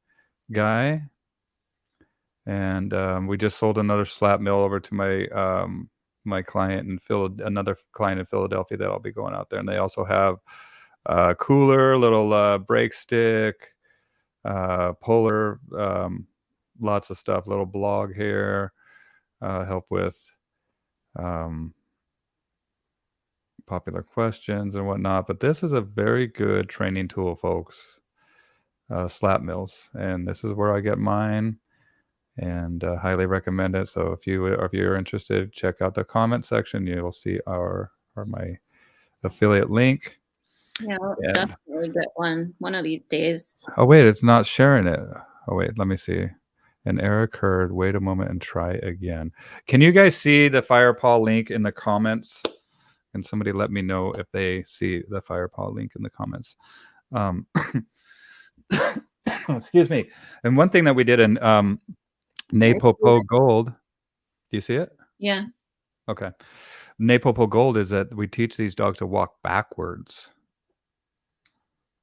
guy, and we just sold another slap mill over to my client in another client in Philadelphia that I'll be going out there, and they also have cooler, little brake stick, polar, lots of stuff, little blog here, help with popular questions and whatnot. But this is a very good training tool, folks. Slap mills, and this is where I get mine, and highly recommend it. So if you're interested, check out the comment section. You'll see my affiliate link. Yeah, I'll And definitely get one of these days. oh wait, it's not sharing it. Oh wait, let me see. An error occurred. Wait a moment and try again. Can you guys see the Firepaw link in the comments? Can somebody let me know if they see the Firepaw link in the comments? Excuse me. And one thing that we did in Napopo Gold. Do you see it? Yeah. Okay. Napopo Gold is that we teach these dogs to walk backwards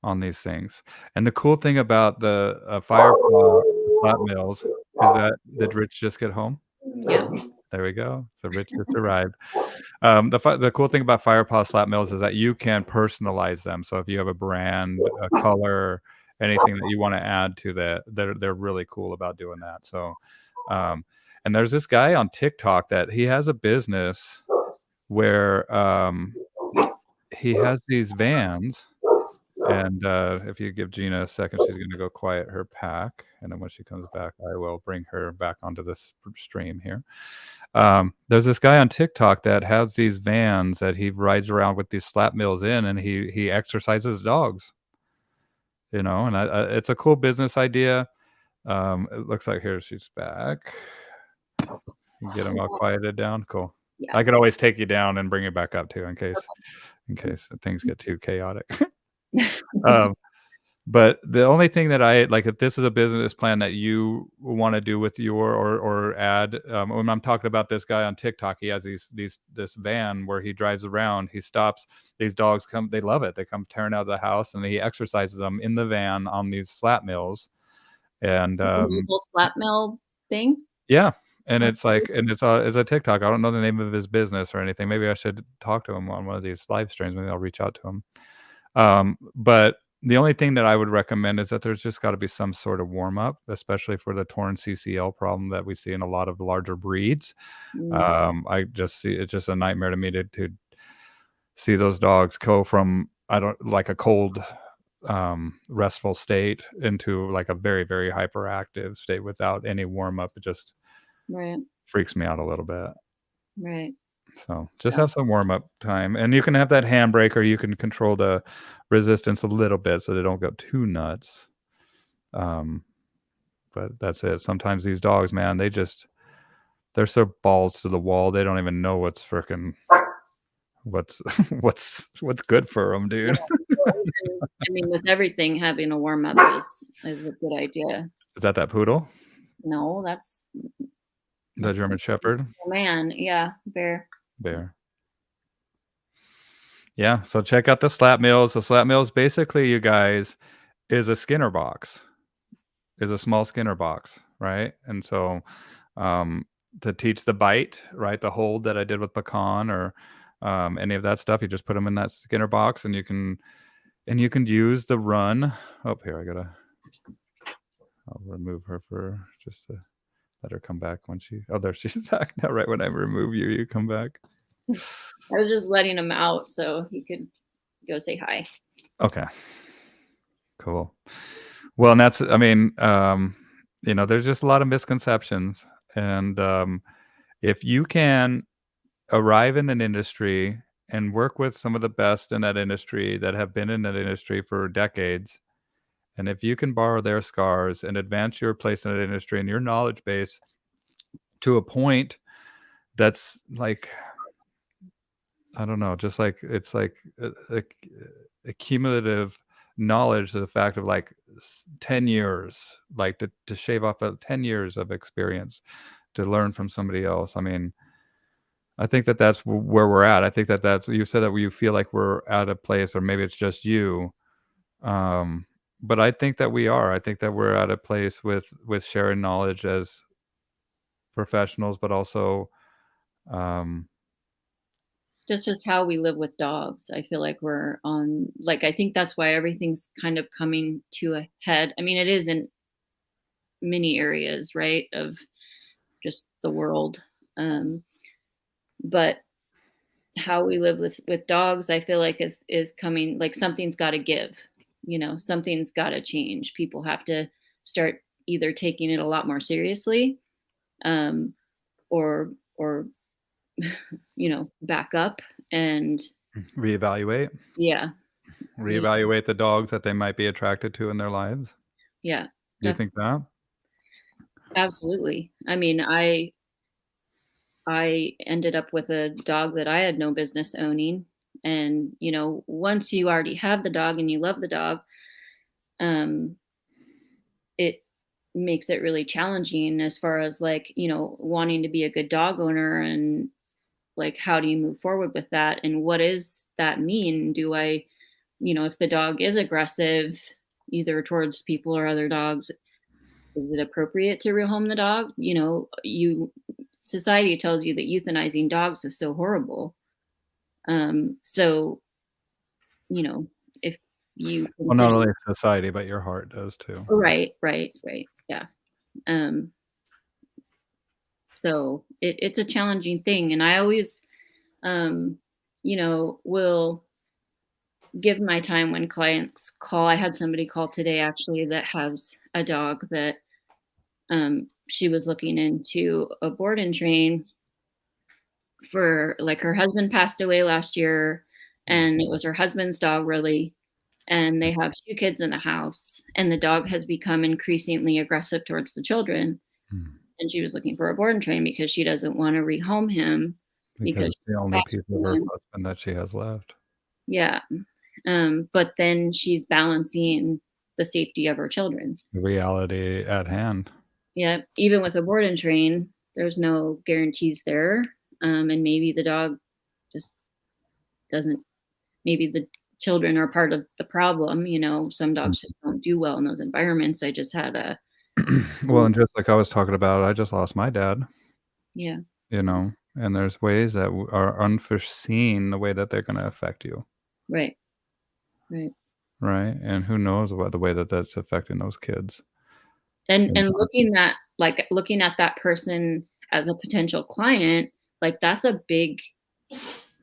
on these things. And the cool thing about the Firepaw slap mills is that did Rich just get home? Yeah. There we go. So Rich just arrived. The cool thing about Firepaw slap mills is that you can personalize them. So if you have a brand, a color, anything that you want to add to that, they're really cool about doing that. So, and there's this guy on TikTok that he has a business where he has these vans. And if you give GIna a second, she's going to go quiet her pack. And then when she comes back, I will bring her back onto this stream here. There's this guy on TikTok that has these vans that he rides around with these slap mills in, and he exercises dogs. And it's a cool business idea. It looks like here she's back. You get them all quieted down. Cool. Yeah. I could always take you down and bring you back up too, in case things get too chaotic. But the only thing that I like, if this is a business plan that you want to do with your or add, when I'm talking about this guy on TikTok, he has this van where he drives around, he stops, these dogs come, they love it. They come tearing out of the house, and he exercises them in the van on these slap mills. And little slap mill thing. Yeah. And it's like, and it's a TikTok. I don't know the name of his business or anything. Maybe I should talk to him on one of these live streams. Maybe I'll reach out to him. But the only thing that I would recommend is that there's just got to be some sort of warm up, especially for the torn CCL problem that we see in a lot of larger breeds. I just see it's just a nightmare to me to see those dogs go from like a cold, restful state into like a very, very hyperactive state without any warm up. It just freaks me out a little bit. Right. So just have some warm up time, and you can have that handbrake, or you can control the resistance a little bit so they don't go too nuts. But that's it. Sometimes these dogs, man, they're so balls to the wall. They don't even know what's good for them, dude. I mean, with everything, having a warm up is a good idea. Is that poodle? No, that's the German Shepherd. Man, yeah, bear. Yeah, so check out the slap mills. The slap mills, basically, you guys, is a Skinner box. Is a small Skinner box, right? And so to teach the bite, right, the hold that I did with Pecan or any of that stuff, you just put them in that Skinner box, and you can use the run. Oh, here I'll remove her for just to let her come back when there she's back now. Right when I remove you, you come back. I was just letting him out so he could go say hi. Okay. Cool. Well, and that's, I mean, there's just a lot of misconceptions. And if you can arrive in an industry and work with some of the best in that industry that have been in that industry for decades, And if you can borrow their scars and advance your place in an industry and your knowledge base to a point that's like, I don't know, just like it's like a cumulative knowledge of the fact of like 10 years, like to shave off 10 years of experience to learn from somebody else. I mean, I think that that's where we're at. I think that that's, you said that you feel like we're at a place, or maybe it's just you. But I think that we are. I think that we're at a place with sharing knowledge as professionals, but also, Just how we live with dogs. I feel like we're on, like, I think that's why everything's kind of coming to a head. I mean, it is in many areas, right, of just the world. But how we live with dogs, I feel like is coming, like something's got to give, something's got to change. People have to start either taking it a lot more seriously, or back up and reevaluate yeah, reevaluate the dogs that they might be attracted to in their lives. yeah, Do you think that? absolutely. I mean, I ended up with a dog that I had no business owning. And, once you already have the dog and you love the dog, um, it makes it really challenging as far as like, wanting to be a good dog owner, and like, how do you move forward with that? And what does that mean? Do I, if the dog is aggressive, either towards people or other dogs, is it appropriate to rehome the dog? Society tells you that euthanizing dogs is so horrible. So, if you Well, not consider, only society, but your heart does too. right, yeah. So it's a challenging thing, and I always, will give my time when clients call. I had somebody call today actually that has a dog that she was looking into a board and train for, like, her husband passed away last year, and it was her husband's dog, really. And they have 2 kids in the house, and the dog has become increasingly aggressive towards the children. Hmm. And she was looking for a board and train because she doesn't want to rehome him Because because it's the only piece of her husband that she has left. yeah. But then she's balancing the safety of her children. The reality at hand. Yeah, even with a board and train, there's no guarantees there. And maybe the dog just doesn't, maybe the children are part of the problem. Some dogs just don't do well in those environments. I just had a Well, and just like I was talking about, I just lost my dad. yeah. And there's ways that are unforeseen, the way that they're going to affect you. Right. Right. And who knows what the way that that's affecting those kids. And looking at that person as a potential client, like, that's a big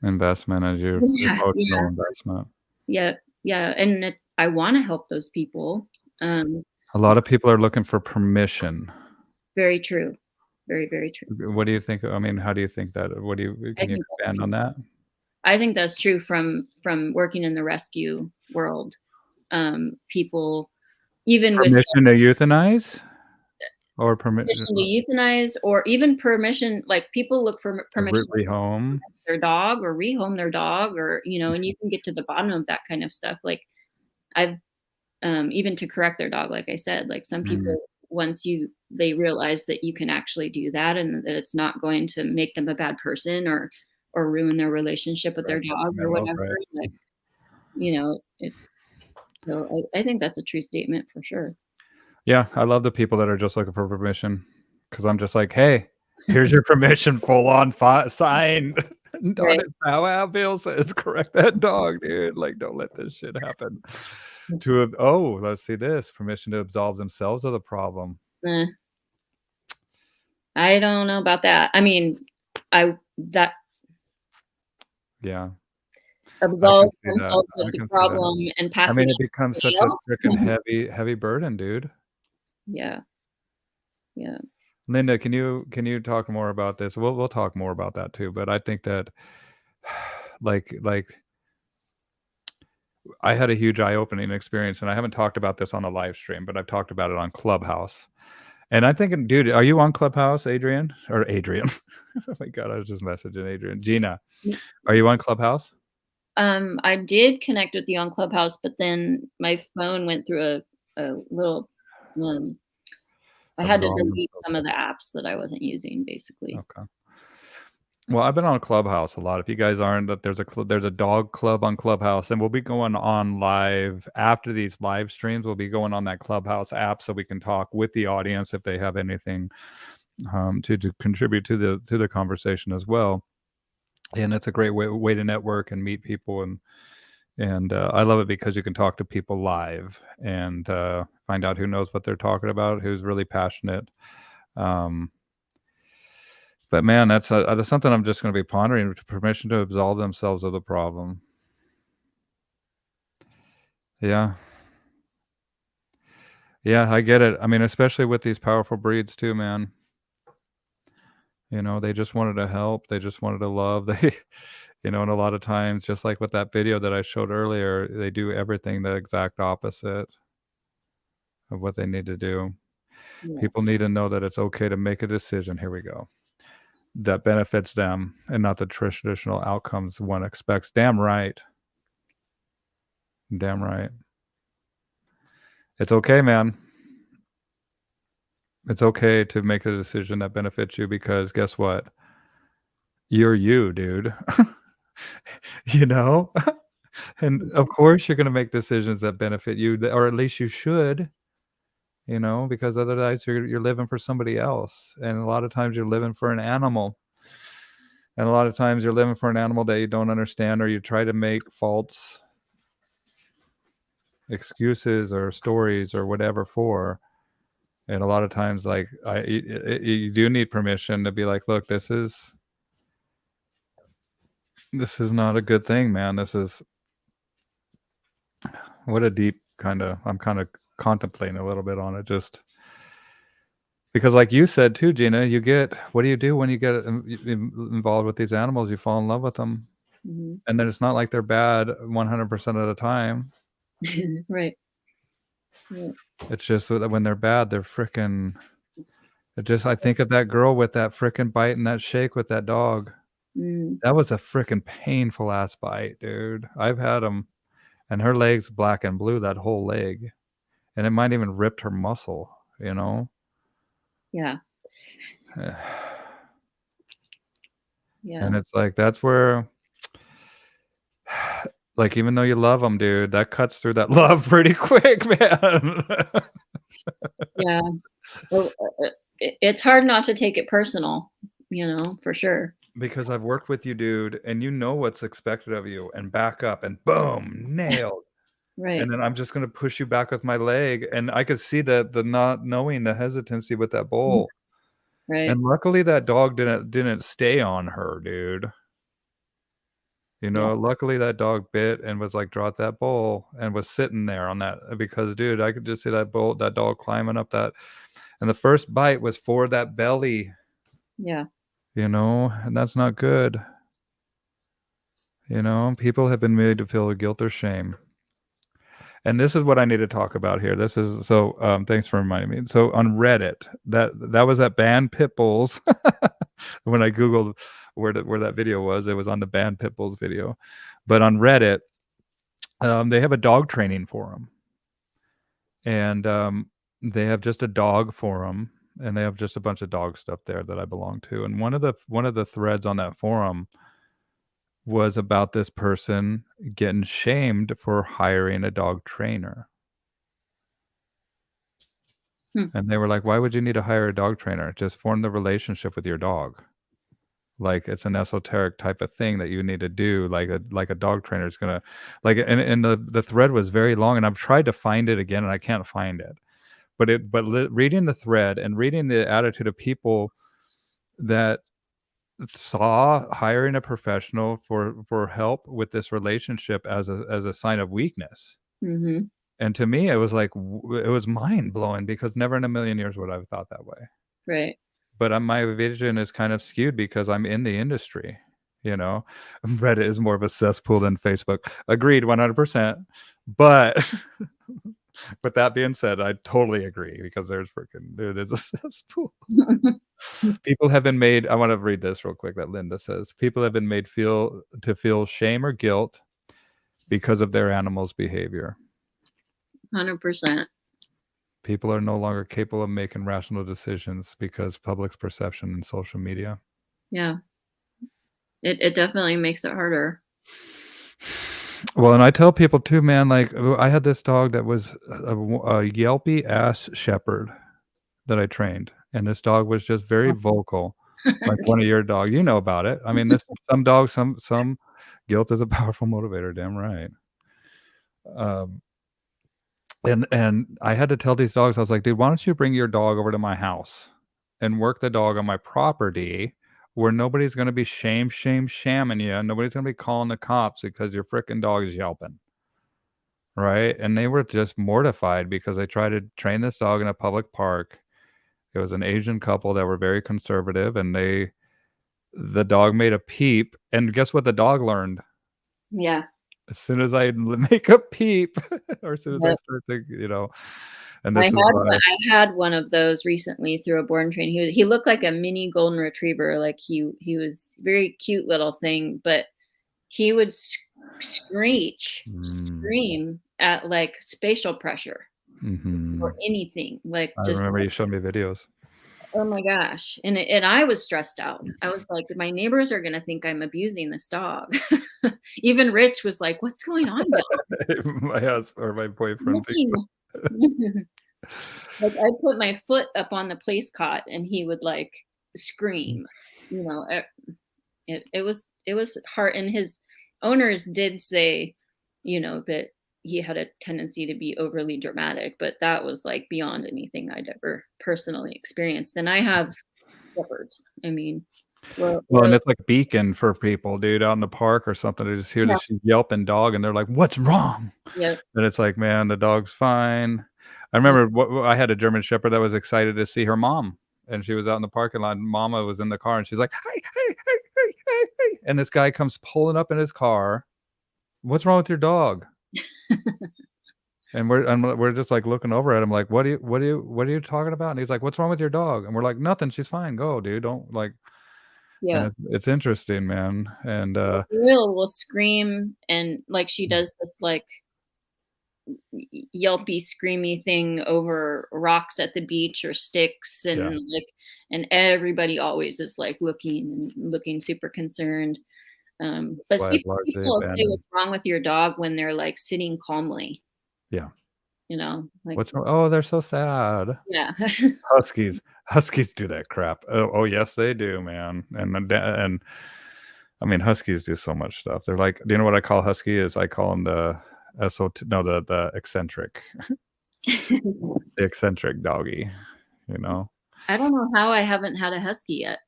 investment as your emotional investment. Yeah. And I want to help those people. A lot of people are looking for permission. Very true. Very, very true. What do you think? I mean, how do you think that? Can you expand on that? I think that's true from working in the rescue world. People, even with permission to euthanize, or permission to euthanize, or even permission, like, people look for permission to rehome their dog or rehome their dog, or and you can get to the bottom of that kind of stuff. Like, I've even to correct their dog, like I said, like, some people, once they realize that you can actually do that, and that it's not going to make them a bad person or ruin their relationship with their dog or whatever. Like, so I think that's a true statement for sure. Yeah, I love the people that are just looking for permission, because I'm just like, hey, here's your permission, full on signed. Right. How Bill says, correct that dog, dude. Like, don't let this shit happen. Let's see this. Permission to absolve themselves of the problem. I don't know about that. I mean, yeah. Absolve themselves of the problem and pass it. I mean, it becomes such a freaking heavy burden, dude. Yeah. Linda, can you talk more about this? We'll talk more about that too. But I think that, like, I had a huge eye-opening experience, and I haven't talked about this on a live stream, but I've talked about it on Clubhouse. And I'm thinking, dude, are you on Clubhouse, Adrian? Or Adrian? Oh my God, I was just messaging Adrian. GIna, are you on Clubhouse? I did connect with you on Clubhouse, but then my phone went through a little, I had to Absolve delete themselves. some of the apps that I wasn't using, basically. Okay. Well, I've been on Clubhouse a lot. If you guys aren't, that there's a dog club on Clubhouse, and we'll be going on live after these live streams. We'll be going on that Clubhouse app so we can talk with the audience if they have anything to contribute to the conversation as well. And it's a great way to network and meet people, and I love it because you can talk to people live and find out who knows what they're talking about, who's really passionate. But man, that's something I'm just going to be pondering. Permission to absolve themselves of the problem. Yeah. Yeah, I get it. I mean, especially with these powerful breeds too, man. You know, they just wanted to help. They just wanted to love. They, and a lot of times, just like with that video that I showed earlier, they do everything the exact opposite of what they need to do. Yeah. People need to know that it's okay to make a decision. Here we go. That benefits them and not the traditional outcomes one expects. Damn right. Damn right. It's okay, man. It's okay to make a decision that benefits you because guess what? You're you, dude. And of course you're going to make decisions that benefit you, or at least you should, because otherwise you're living for somebody else. And a lot of times you're living for an animal. And a lot of times you're living for an animal that you don't understand, or you try to make false excuses or stories or whatever for. And a lot of times, like, you do need permission to be like, look, this is not a good thing, man. This is what a deep I'm kind of contemplating a little bit on it, just because, like you said too, GIna, what do you do when you get involved with these animals? You fall in love with them, Mhm. and then it's not like they're bad 100% of the time. Right. Yeah. It's just that when they're bad, they're freaking. I think of that girl with that freaking bite and that shake with that dog. Mm. That was a freaking painful ass bite, dude. I've had them, and her leg's black and blue, that whole leg, and it might even ripped her muscle, Yeah. Yeah. Yeah. And it's like, that's where, like, even though you love them, dude, that cuts through that love pretty quick, man. Yeah. Well, it's hard not to take it personal, for sure. Because I've worked with you, dude, and you know what's expected of you, and back up, and boom, nailed. Right. And then I'm just gonna push you back with my leg, and I could see the not knowing, the hesitancy with that bull. Right. And luckily that dog didn't stay on her, dude. Yeah. Luckily that dog bit and was like, "Drop that bowl," and was sitting there on that, because, dude, I could just see that dog climbing up that, and the first bite was for that belly, Yeah. and that's not good. People have been made to feel guilt or shame. And this is what I need to talk about here. This is so. Thanks for reminding me. So on Reddit, that was that banned pit bulls. When I googled where that video was, it was on the banned pit bulls video. But on Reddit, they have a dog training forum, and they have just a dog forum, and they have just a bunch of dog stuff there that I belong to. And one of the threads on that forum was about this person getting shamed for hiring a dog trainer. And they were like, "Why would you need to hire a dog trainer? Just form the relationship with your dog. Like, it's an esoteric type of thing that you need to do. Like a dog trainer is gonna, like." And the thread was very long, and I've tried to find it again, and I can't find it. But reading the thread and reading the attitude of people that saw hiring a professional for help with this relationship as a sign of weakness. Mhm. And to me, it was like, it was mind blowing, because never in a million years would I have thought that way. Right. But my vision is kind of skewed because I'm in the industry. Reddit is more of a cesspool than Facebook. Agreed, 100%. But with that being said, I totally agree, because it is a cesspool. People have been made, I want to read this real quick that Linda says. People have been made to feel shame or guilt because of their animal's behavior. 100%. People are no longer capable of making rational decisions because public's perception and social media. Yeah. It definitely makes it harder. Well, and I tell people too, man, like, I had this dog that was a yelpy ass shepherd that I trained, and this dog was just very vocal, like one of your dogs. You know about it. I mean, some dogs, some guilt is a powerful motivator. Damn right. And I had to tell these dogs, I was like, dude, why don't you bring your dog over to my house and work the dog on my property, where nobody's going to be shamming you, and nobody's going to be calling the cops because your freaking dog is yelping. Right. And they were just mortified because they tried to train this dog in a public park. It was an Asian couple that were very conservative, and the dog made a peep, and guess what the dog learned? Yeah. As soon as I make a peep, or as soon as I start to, and this I had one of those recently through a board and train. He looked like a mini golden retriever. Like he was very cute little thing, but he would scream at like spatial pressure or anything. Like, I remember you showed me videos. Oh my gosh. And I was stressed out. I was like, my neighbors are going to think I'm abusing this dog. Even Rich was like, what's going on now? My husband or my boyfriend. Like, I'd put my foot up on the place cot and he would like scream. It was hard. And his owners did say, that he had a tendency to be overly dramatic, but that was like beyond anything I'd ever personally experienced. And I have shepherds. I mean, well, and it's like a beacon for people, dude, out in the park or something. They just hear this yelping dog, and they're like, "What's wrong?" Yeah. And it's like, man, the dog's fine. I remember I had a German Shepherd that was excited to see her mom, and she was out in the parking lot. And Mama was in the car, and she's like, "Hey, hey, hey, hey, hey, hey!" And this guy comes pulling up in his car. What's wrong with your dog? And we're just like looking over at him like, what are you talking about? And he's like, what's wrong with your dog? And we're like, nothing, she's fine, go, dude, don't like. Yeah, it's interesting, man. And will scream, and like she does this like yelpy screamy thing over rocks at the beach or sticks, and and everybody always is like looking super concerned. But see, people say what's wrong with your dog when they're like sitting calmly. Yeah. Like, what's wrong? Oh, they're so sad. Yeah. Huskies do that crap. Oh yes, they do, man. And I mean, Huskies do so much stuff. They're like, do you know what I call Husky is? I call them the eccentric. The eccentric doggy, I don't know how I haven't had a Husky yet.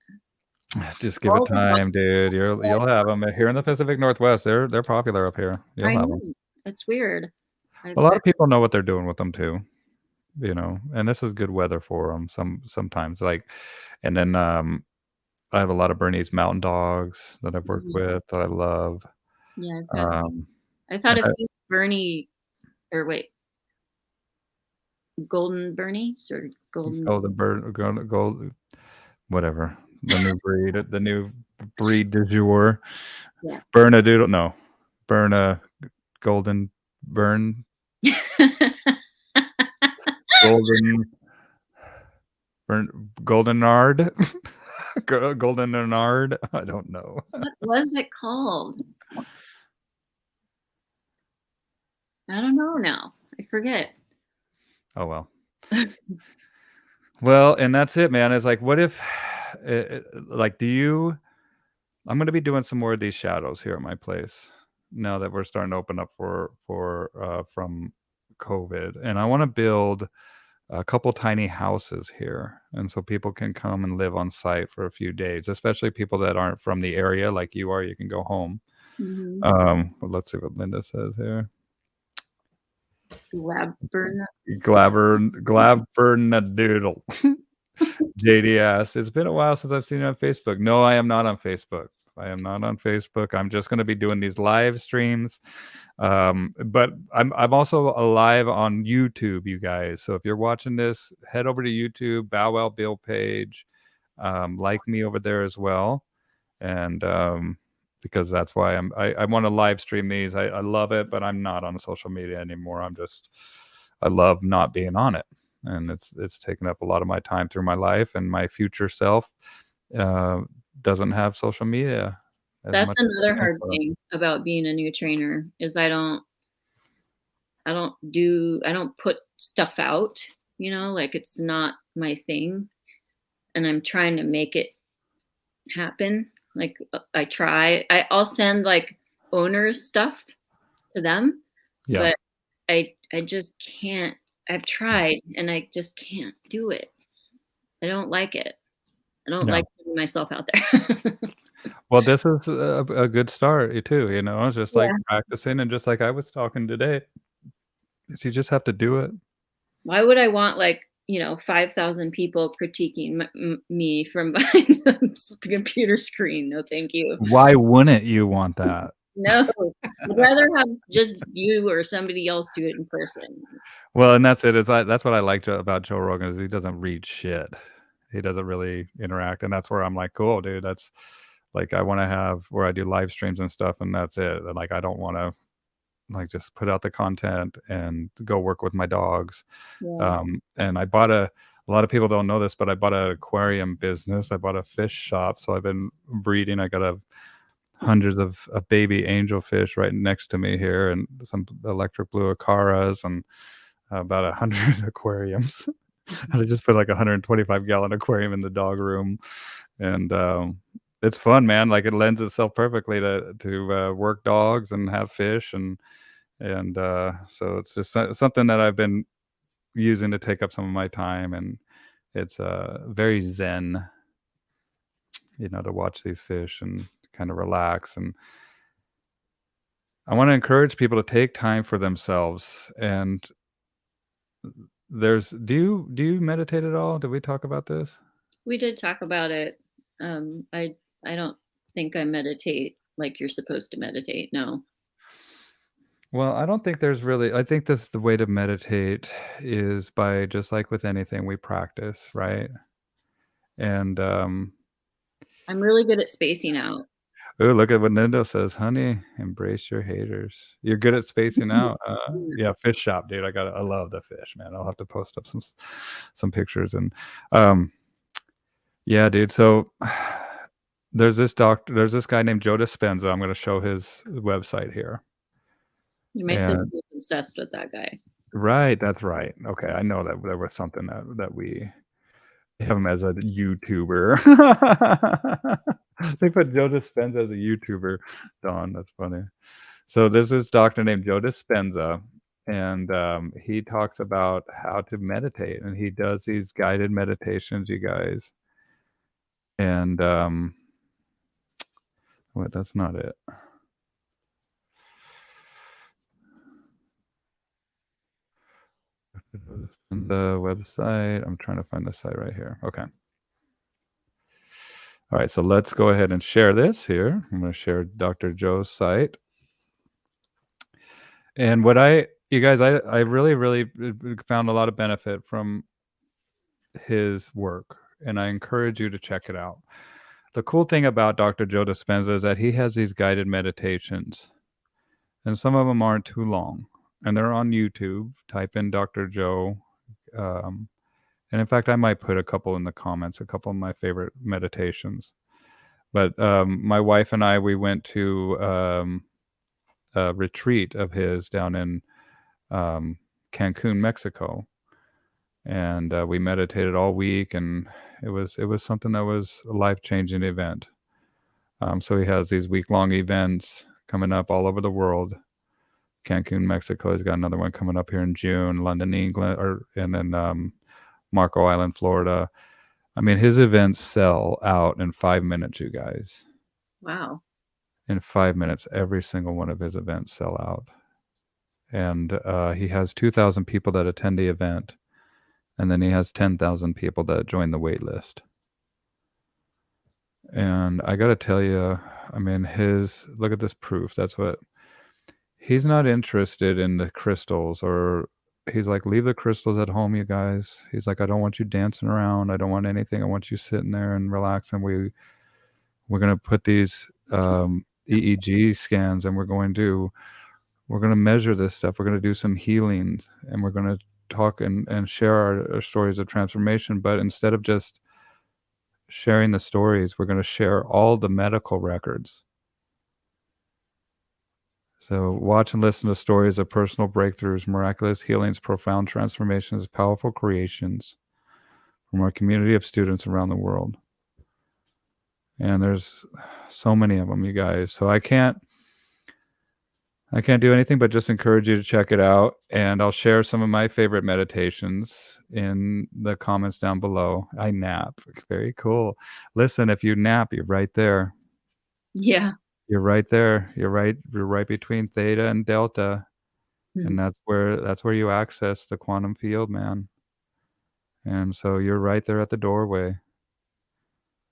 Just give it time, dude. You'll have them here in the Pacific Northwest. They're popular up here. You'll have them. It's weird. A lot of people know what they're doing with them too, and this is good weather for them sometimes. Like, and then I have a lot of Bernese Mountain Dogs that I've worked with that I love. Yeah, I've had a few Golden Bernies or Golden whatever. The new breed du jour. Yeah. Bernedoodle, no. Golden Bern. Goldenard. Goldenard. I don't know. What was it called? I don't know now. I forget. Oh well. Well, and that's it, man. It's like, what if, like, I'm going to be doing some more of these shadows here at my place now that we're starting to open up from COVID, and I want to build a couple tiny houses here, and so people can come and live on site for a few days, especially people that aren't from the area like you are. You can go home. Well, let's see what Linda says here. Glabbernadoodle. JD asks, it's been a while since I've seen you on Facebook. No, I am not on Facebook. I am not on Facebook. I'm just going to be doing these live streams. But I'm also live on YouTube, you guys. So if you're watching this, head over to YouTube, Bow Wow Bill page. Like me over there as well. And because that's why I want to live stream these. I love it, but I'm not on social media anymore. I love not being on it. And it's taken up a lot of my time through my life, and my future self doesn't have social media as That's much as another I hard think so. thing about being a new trainer is I don't put stuff out, like it's not my thing, and I'm trying to make it happen. Like I'll send like owners stuff to them, Yeah. but I just can't. I've tried and I just can't do it. I don't like it. I don't No. like putting myself out there. Well, this is a good start too, It's just like Yeah. practicing, and just like I was talking today, is you just have to do it. Why would I want 5,000 people critiquing me from behind the computer screen? No, thank you. Why wouldn't you want that? No, I'd rather have just you or somebody else do it in person. Well, and that's it. That's what I liked about Joe Rogan is he doesn't read shit. He doesn't really interact, and that's where I'm like, cool, dude. That's like I want to have where I do live streams and stuff, and that's it. And like I don't want to like just put out the content and go work with my dogs. Yeah. And I bought a lot of people don't know this, but I bought an aquarium business. I bought a fish shop, so I've been breeding. I got hundreds of baby angelfish right next to me here, and some electric blue acaras, and about 100 aquariums. I just put like a 125-gallon aquarium in the dog room, and it's fun, man. Like it lends itself perfectly to work dogs and have fish, and so it's just something that I've been using to take up some of my time, and it's very zen, to watch these fish and kind of relax. And I want to encourage people to take time for themselves. And do you meditate at all? Did we talk about this? We did talk about it. I don't think I meditate like you're supposed to meditate. No. Well, I don't think I think the way to meditate is by, just like with anything, we practice, right? And I'm really good at spacing out. oh, look at what Nindo says, honey, embrace your haters. You're good at spacing out. Yeah, fish shop, dude. I love the fish, man. I'll have to post up some pictures. And yeah, dude. So there's this guy named Joe Dispenza. I'm going to show his website here. My sister's obsessed with that guy. Right, that's right. Okay, I know that there was something that we have him as a YouTuber. They put Joe Dispenza as a YouTuber. Dawn, that's funny. So there's this doctor named Joe Dispenza, and he talks about how to meditate, and he does these guided meditations, you guys. And wait, that's not it. The website. I'm trying to find the site right here. Okay. All right, so let's go ahead and share this here. I'm going to share Dr. Joe's site. And you guys, I really, really found a lot of benefit from his work, and I encourage you to check it out. The cool thing about Dr. Joe Dispenza is that he has these guided meditations, and some of them aren't too long, and they're on YouTube. Type in Dr. Joe. And in fact, I might put a couple in the comments, a couple of my favorite meditations. But my wife and we went to a retreat of his down in Cancun, Mexico. And we meditated all week, and it was something that was a life-changing event. So he has these week-long events coming up all over the world. Cancun, Mexico. He's got another one coming up here in June. London, England, and then Marco Island, Florida. I mean, his events sell out in 5 minutes, you guys. Wow. In 5 minutes, every single one of his events sell out. And he has 2,000 people that attend the event. And then he has 10,000 people that join the wait list. And I got to tell you, I mean, look at this proof. That's what he's not interested in the crystals, or he's like, leave the crystals at home, you guys. He's like, I don't want you dancing around. I don't want anything. I want you sitting there and relaxing. We're going to put these EEG scans, and we're going to measure this stuff. We're going to do some healings, and we're going to talk and share our stories of transformation. But instead of just sharing the stories, we're going to share all the medical records. So watch and listen to stories of personal breakthroughs, miraculous healings, profound transformations, powerful creations from our community of students around the world. And there's so many of them, you guys. So I can't do anything but just encourage you to check it out. And I'll share some of my favorite meditations in the comments down below. I nap. Very cool. Listen, if you nap, you're right there. Yeah. You're right there. You're right between theta and delta. And that's where you access the quantum field, man. And so you're right there at the doorway.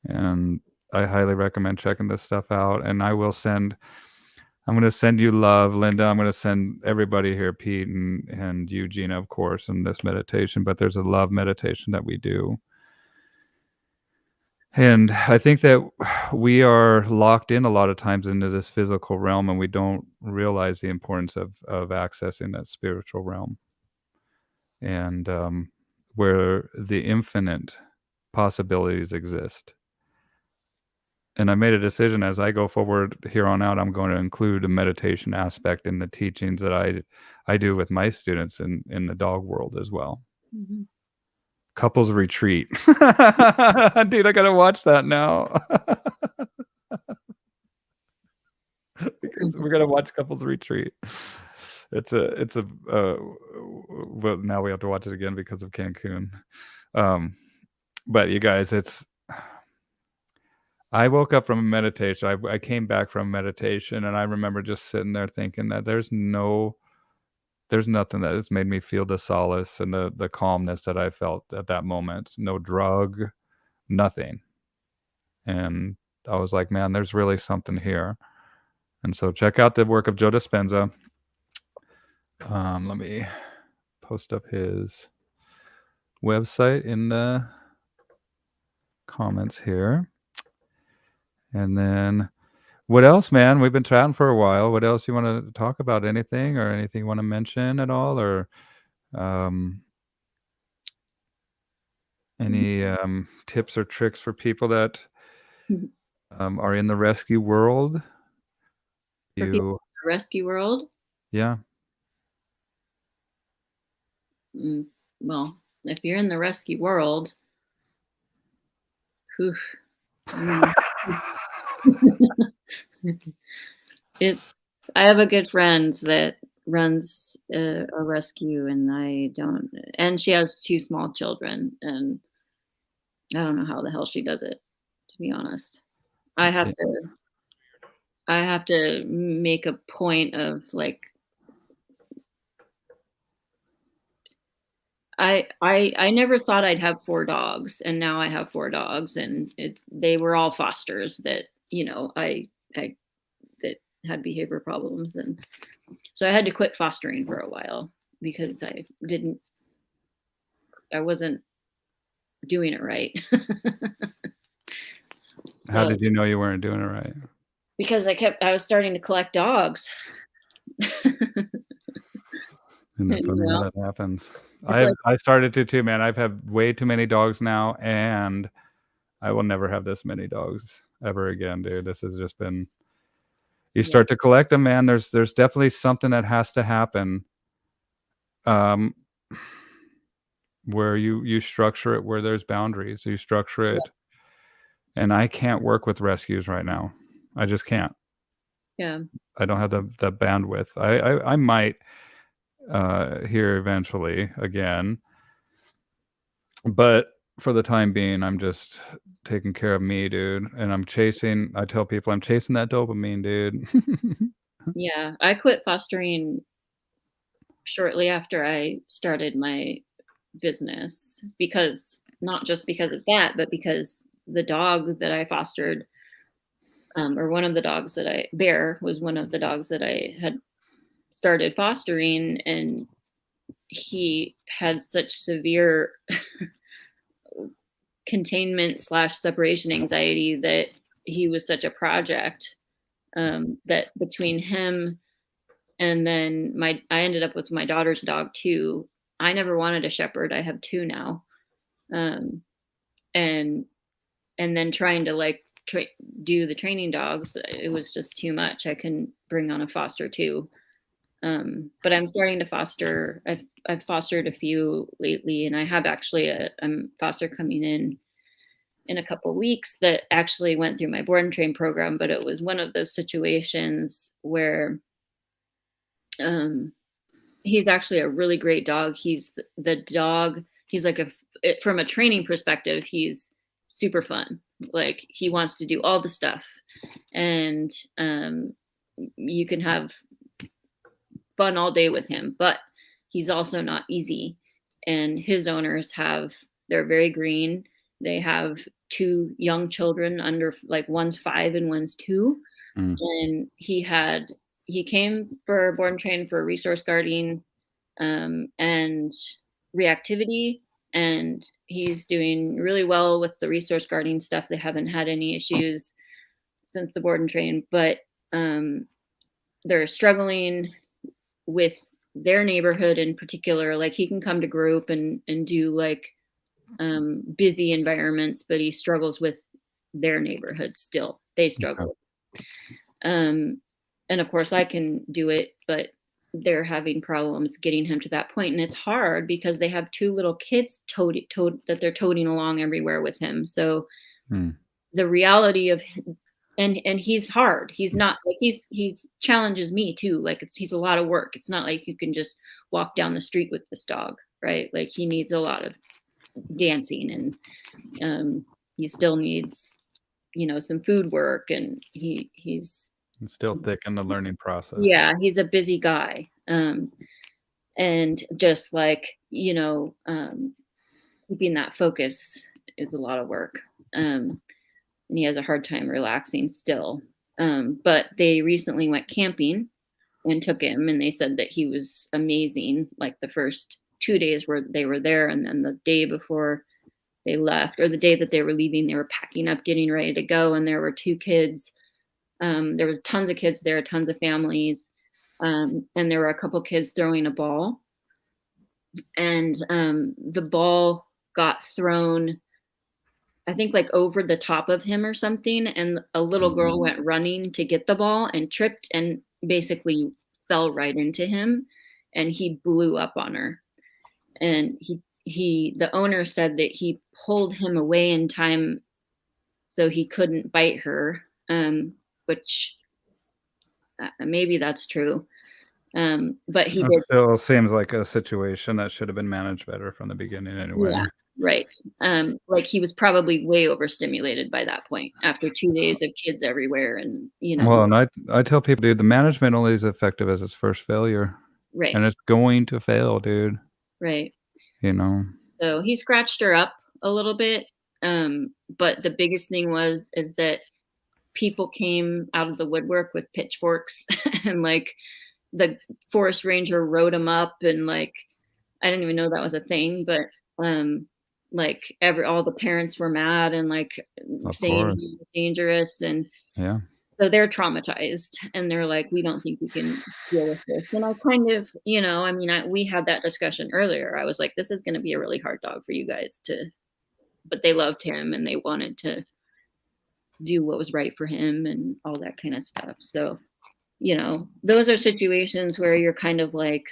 And I highly recommend checking this stuff out. And I'm going to send you love, Linda. I'm going to send everybody here, Pete and you, GIna, of course, in this meditation. But there's a love meditation that we do. And I think that we are locked in a lot of times into this physical realm, and we don't realize the importance of accessing that spiritual realm, and where the infinite possibilities exist. And I made a decision as I go forward here on out, I'm going to include a meditation aspect in the teachings that I do with my students in the dog world as well. Mm-hmm. Couples retreat. Dude, I got to watch that now. Because we're going to watch Couples Retreat. Well, now we have to watch it again because of Cancun. But you guys, I woke up from a meditation. I came back from meditation, and I remember just sitting there thinking that there's nothing that has made me feel the solace and the calmness that I felt at that moment. No drug, nothing. And I was like, man, there's really something here. And so check out the work of Joe Dispenza. Let me post up his website in the comments here. And then what else, man? We've been chatting for a while. What else you want to talk about? Anything or anything you want to mention at all? Or any tips or tricks for people that are in the rescue world? For people in the rescue world? Yeah. Well, if you're in the rescue world, I have a good friend that runs a rescue, and she has 2 small children, and I don't know how the hell she does it, to be honest. I have to make a point of, like, I never thought I'd have 4 dogs, and now I have 4 dogs, and they were all fosters that, I that had behavior problems, and so I had to quit fostering for a while because I wasn't doing it right. So, how did you know you weren't doing it right? Because I was starting to collect dogs. Isn't it funny how that happens? I started to too, man. I've had way too many dogs now, and I will never have this many dogs ever again, dude. This has just been. You start to collect them, man. There's definitely something that has to happen. Where you structure it where there's boundaries. You structure it, and I can't work with rescues right now. I just can't. Yeah. I don't have the bandwidth. I might here eventually again, but for the time being, I'm just taking care of me, dude. And I tell people I'm chasing that dopamine, dude. Yeah, I quit fostering shortly after I started my business, because not just because of that, but because the dog that I fostered or one of the dogs Bear was one of the dogs that I had started fostering, and he had such severe containment / separation anxiety that he was such a project, that between him and then I ended up with my daughter's dog too. I never wanted a shepherd. I have 2 now. Um, and then trying to like do the training dogs, it was just too much. I couldn't bring on a foster too. But I'm starting to foster. I've fostered a few lately, and I have actually a foster coming in a couple weeks that actually went through my board and train program. But it was one of those situations where he's actually a really great dog. He's the dog. He's like from a training perspective, he's super fun. Like he wants to do all the stuff, and you can have fun all day with him, but he's also not easy. And his owners they're very green. They have 2 young children under, like one's 5 and one's 2. And he came for board and train for resource guarding and reactivity, and he's doing really well with the resource guarding stuff. They haven't had any issues since the board and train, but they're struggling with their neighborhood in particular. Like he can come to group and do like busy environments, but he struggles with their neighborhood still. They struggle. And of course I can do it, but they're having problems getting him to that point. And it's hard because they have 2 little kids that they're toting along everywhere with him. So the reality of, and he's hard. He's not like, he's challenges me too. Like he's a lot of work. It's not like you can just walk down the street with this dog, right? Like he needs a lot of dancing, and he still needs, some food work, and he's still thick in the learning process. Yeah, he's a busy guy. And just like, keeping that focus is a lot of work. And he has a hard time relaxing still. But they recently went camping and took him, and they said that he was amazing. Like the first 2 days where they were there, and then the day before they left, or the day that they were leaving, they were packing up, getting ready to go. And there were 2 kids. There was tons of kids there, tons of families. And there were a couple kids throwing a ball. And the ball got thrown, I think like over the top of him or something. And a little girl went running to get the ball and tripped and basically fell right into him. And he blew up on her. And the owner said that he pulled him away in time so he couldn't bite her. Which maybe that's true. But he did. Still seems like a situation that should have been managed better from the beginning anyway. Yeah, right. Like he was probably way overstimulated by that point after 2 days of kids everywhere, and Well, and I tell people, dude, the management only is effective as its first failure. Right. And it's going to fail, dude. Right. So he scratched her up a little bit. But the biggest thing is that people came out of the woodwork with pitchforks and like the forest ranger rode him up, and like I didn't even know that was a thing, but like all the parents were mad and like saying he was dangerous, and so they're traumatized, and they're like, we don't think we can deal with this. And I kind of, we had that discussion earlier. I was like, this is going to be a really hard dog for you guys but they loved him and they wanted to do what was right for him and all that kind of stuff. So, those are situations where you're kind of like,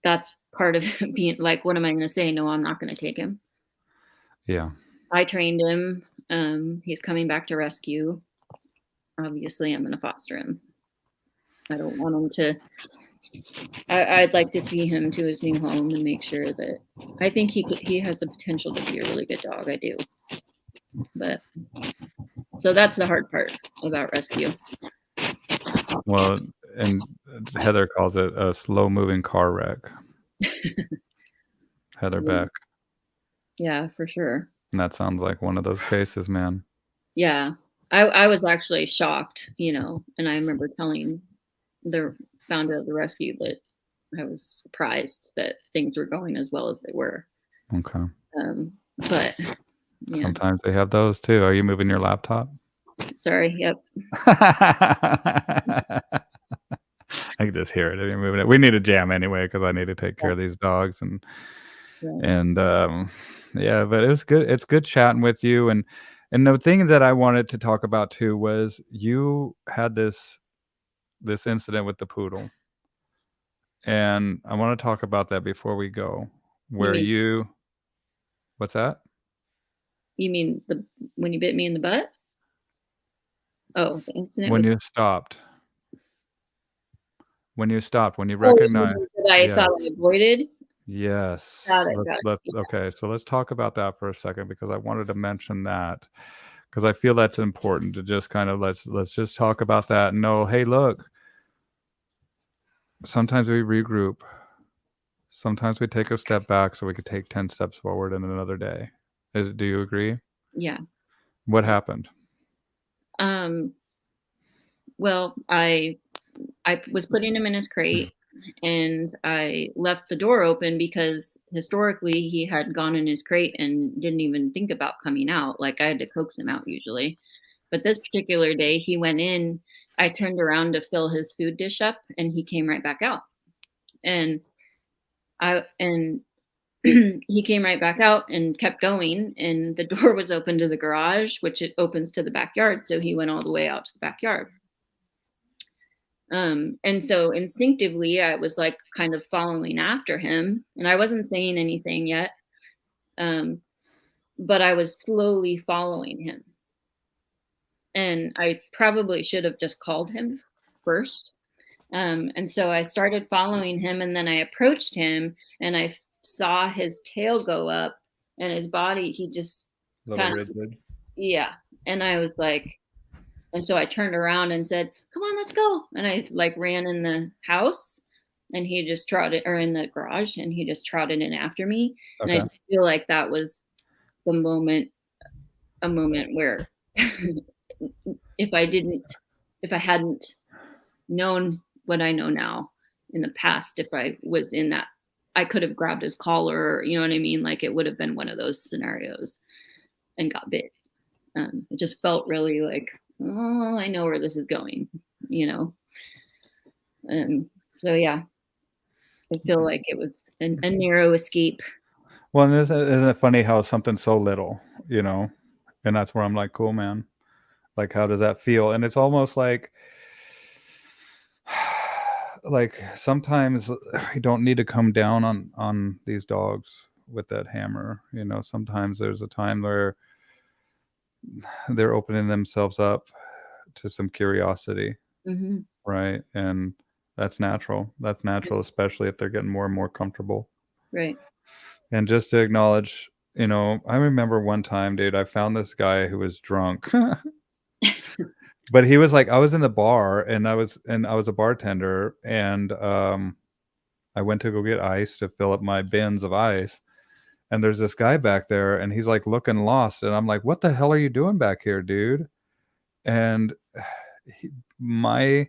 that's part of being like, what am I going to say? No, I'm not going to take him. Yeah. I trained him. He's coming back to rescue. Obviously, I'm going to foster him. I don't want him to. I'd like to see him to his new home and make sure that I think he has the potential to be a really good dog. I do. But so that's the hard part about rescue. Well, and Heather calls it a slow-moving car wreck. Heather Beck. Yeah, for sure. And that sounds like one of those cases, man. Yeah. I was actually shocked, and I remember telling the founder of the rescue that I was surprised that things were going as well as they were. Okay. But yes. Sometimes they have those too. Are you moving your laptop? Sorry. Yep. I can just hear it if you're moving it. We need a jam anyway because I need to take care Yeah. of these dogs Right. and yeah, but it's good. It's good chatting with you. And the thing that I wanted to talk about too was you had this incident with the poodle, and I want to talk about that before we go. You Where mean you, what's that? you mean the when you bit me in the butt? Oh, the incident When with you stopped, when you Oh, you recognized, mean that I yes. thought I avoided? Yes. Got it, got it. Let's Yeah, okay, so let's talk about that for a second because I wanted to mention that because I feel that's important to just kind of let's just talk about that and know, hey, look, sometimes we regroup. Sometimes we take a step back so we could take 10 steps forward in another day. Do you agree? yeah. What happened? Um, well, I was putting him in his crate and I left the door open because historically he had gone in his crate and didn't even think about coming out. Like I had to coax him out usually. But this particular day he went in, I turned around to fill his food dish up and he came right back out. And and he came right back out and kept going and the door was open to the garage, which it opens to the backyard, so he went all the way out to the backyard. And so instinctively, I was like kind of following after him, and I wasn't saying anything yet, um, but I was slowly following him. And I probably should have just called him first. And so I started following him, and then I approached him, and I saw his tail go up, and his body, he just A little kind of, rigid. yeah. And I was like, and so I turned around and said, "Come on, let's go." And I like ran in the house and he just trotted or in the garage and he just trotted in after me. And I Okay. just feel like that was the moment, a moment where if I didn't, if I hadn't known what I know now in the past, if I was in that, I could have grabbed his collar, you know what I mean? Like it would have been one of those scenarios and got bit. It just felt really like, oh, I know where this is going, you know? So yeah, I feel like it was a narrow escape. Well, and isn't it funny how something so little, you know, and that's where I'm like, cool, man. Like, how does that feel? And it's almost like sometimes you don't need to come down on these dogs with that hammer. You know, sometimes there's a time where they're opening themselves up to some curiosity, Hmm. right? And that's natural. That's natural, especially if they're getting more and more comfortable. Right. And just to acknowledge, you know, I remember one time, dude, I found this guy who was drunk. But he was like, I was in the bar and I was a bartender and I went to go get ice to fill up my bins of ice. And there's this guy back there and he's like looking lost. And I'm like, what the hell are you doing back here, dude? And my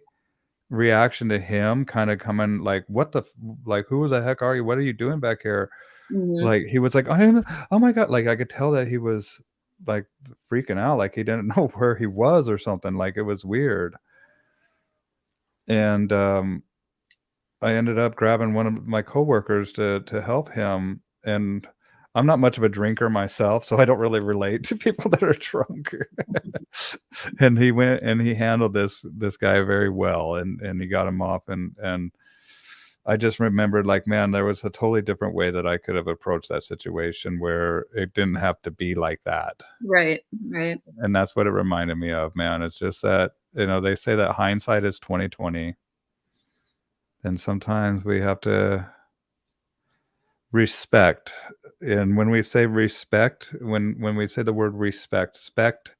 reaction to him kind of coming like, what the, like, who the heck are you? What are you doing back here? Hmm. Like, he was like, I am, oh my God. Like, I could tell that he was like freaking out. Like, he didn't know where he was or something. Like, it was weird. And I ended up grabbing one of my coworkers to help him, and I'm not much of a drinker myself, so I don't really relate to people that are drunk. And he went and he handled this guy very well, and he got him off, and I just remembered, like, man, there was a totally different way that I could have approached that situation where it didn't have to be like that, Right. Right. and that's what it reminded me of, man. It's just that, you know, they say that hindsight is 20/20, and sometimes we have to respect. And when we say respect, when we say the word respect, spect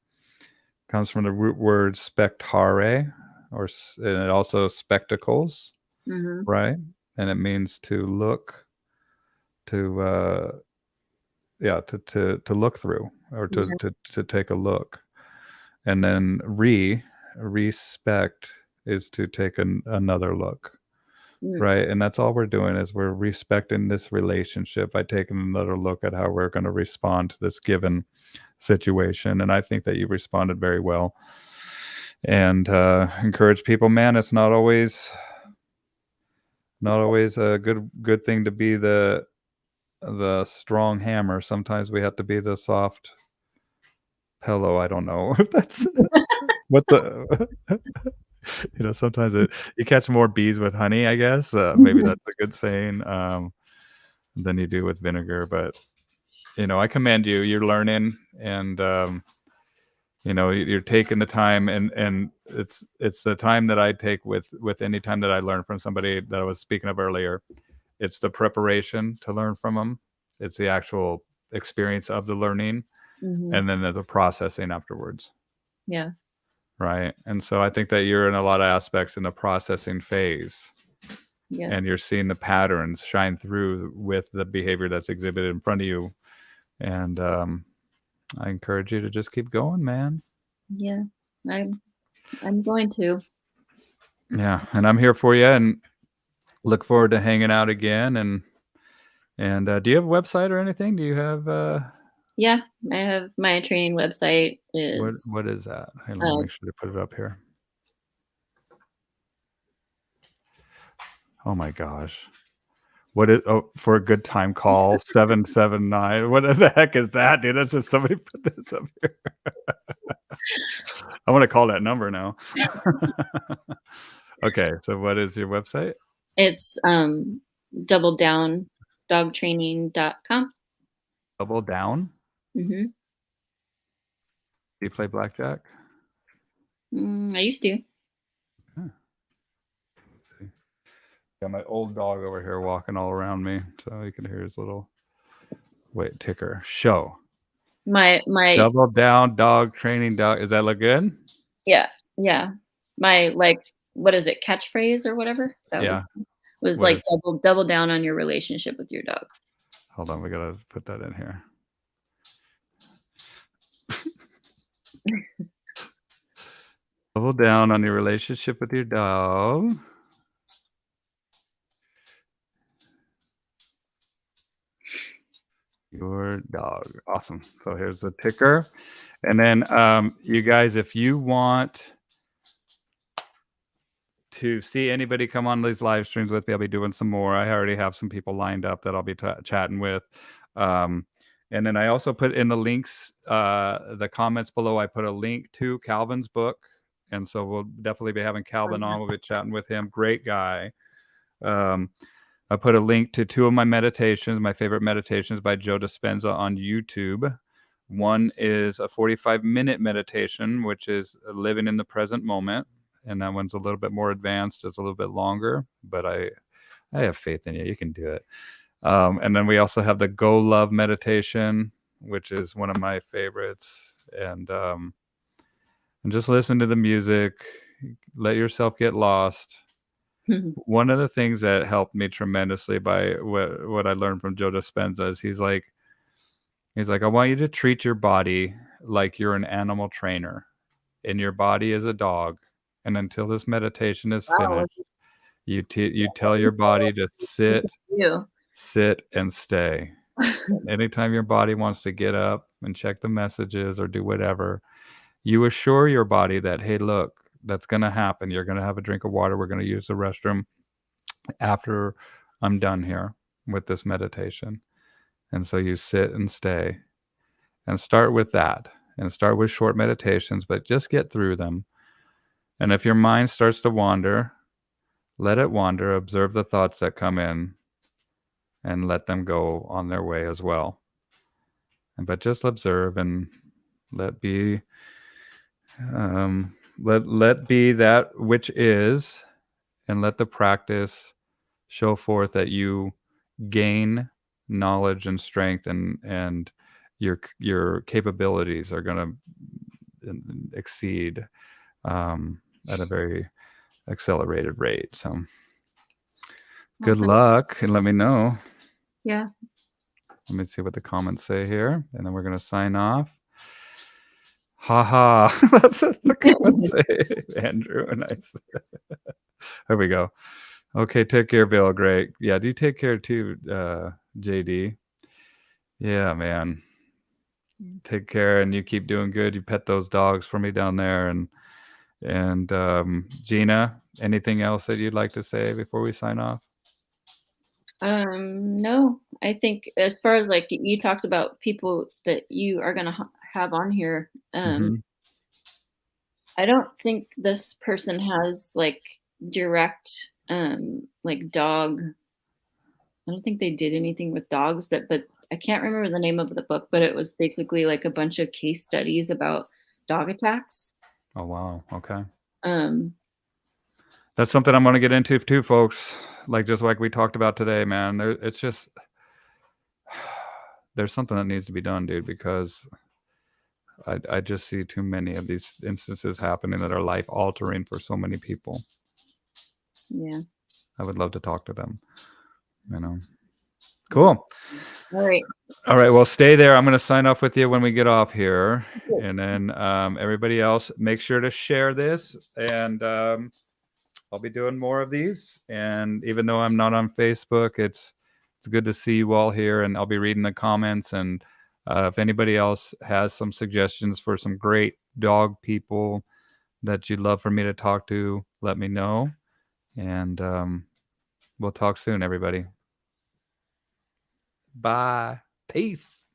comes from the root word spectare, and it also spectacles, Hmm. right? And it means to look, to yeah, to look through, or Yeah. to take a look. And then respect is to take another look. Right. And that's all we're doing is we're respecting this relationship by taking another look at how we're going to respond to this given situation. And I think that you responded very well. And encourage people, man, it's not always a good thing to be the strong hammer. Sometimes we have to be the soft pillow. I don't know if that's what the sometimes you catch more bees with honey, I guess. Maybe that's a good saying, than you do with vinegar. But I commend you. You're learning, and you're taking the time, and it's the time that I take with any time that I learn from somebody that I was speaking of earlier. It's the preparation to learn from them. It's the actual experience of the learning, and then the processing afterwards. Yeah. Right. And so I think that you're in a lot of aspects in the processing phase. Yeah. And you're seeing the patterns shine through with the behavior that's exhibited in front of you. And I encourage you to just keep going, man. Yeah. I'm going to. Yeah. And I'm here for you, and look forward to hanging out again. And do you have a website or anything? Do you have Yeah, I have my training website is what is that? Hey, let me make sure to put it up here. Oh my gosh. What is for a good time call 779? What the heck is that, dude? That's just somebody put this up here. I want to call that number now. Okay, so what is your website? It's doubledowndogtraining.com. Double Down? Mm-hmm. Do you play blackjack? I used to. Let's see. Got my old dog over here walking all around me, so you can hear his little ticker. Show. My Double Down Dog Training Dog. Does that look good? Yeah. My what is it, catchphrase or whatever? So Yeah. was like double down on your relationship with your dog. Hold on, we gotta put that in here. Double down on your relationship with your dog. Your dog. Awesome. So here's the ticker. And then you guys, if you want to see anybody come on these live streams with me, I'll be doing some more. I already have some people lined up that I'll be chatting with. And then I also put in the links, the comments below, I put a link to Calvin's book. And so we'll definitely be having Calvin on. We'll be chatting with him. Great guy. I put a link to 2 of my meditations, my favorite meditations by Joe Dispenza on YouTube. One is a 45-minute meditation, which is living in the present moment. And that one's a little bit more advanced. It's a little bit longer, but I have faith in you. You can do it. And then we also have the Go Love meditation, which is one of my favorites. And just listen to the music. Let yourself get lost. One of the things that helped me tremendously by what I learned from Joe Dispenza is he's like, I want you to treat your body like you're an animal trainer and your body is a dog. And until this meditation is finished, you tell your body to sit and stay. Anytime your body wants to get up and check the messages or do whatever, you assure your body that, hey, look, that's going to happen. You're going to have a drink of water. We're going to use the restroom after I'm done here with this meditation. And so you sit and stay and start with that and start with short meditations, but just get through them. And if your mind starts to wander, let it wander, observe the thoughts that come in and let them go on their way as well. But just observe and let be let be that which is, and let the practice show forth that you gain knowledge and strength, and your capabilities are going to exceed at a very accelerated rate. So good luck, and let me know. Yeah. Let me see what the comments say here, and then we're going to sign off. Ha ha. That's what the comments say, Andrew. Nice. There we go. Okay, take care, Bill. Great. Yeah, do you take care too, JD? Yeah, man. Take care, and you keep doing good. You pet those dogs for me down there, and GIna, anything else that you'd like to say before we sign off? No, I think as far as like you talked about people that you are gonna have on here, Mhm. I don't think this person has like direct like dog. I don't think they did anything with dogs that, but I can't remember the name of the book, but it was basically like a bunch of case studies about dog attacks. Oh, wow. Okay. Um, That's something I'm gonna get into too, folks. Like, just like we talked about today, man. It's just there's something that needs to be done, dude, because I just see too many of these instances happening that are life altering for so many people. yeah. I would love to talk to them, you know. Yeah. Cool. All right. All right, well, stay there. I'm going to sign off with you when we get off here. Good. And then everybody else, make sure to share this. And I'll be doing more of these. And even though I'm not on Facebook, it's good to see you all here. And I'll be reading the comments. And if anybody else has some suggestions for some great dog people that you'd love for me to talk to, let me know. And we'll talk soon, everybody. Bye. Peace.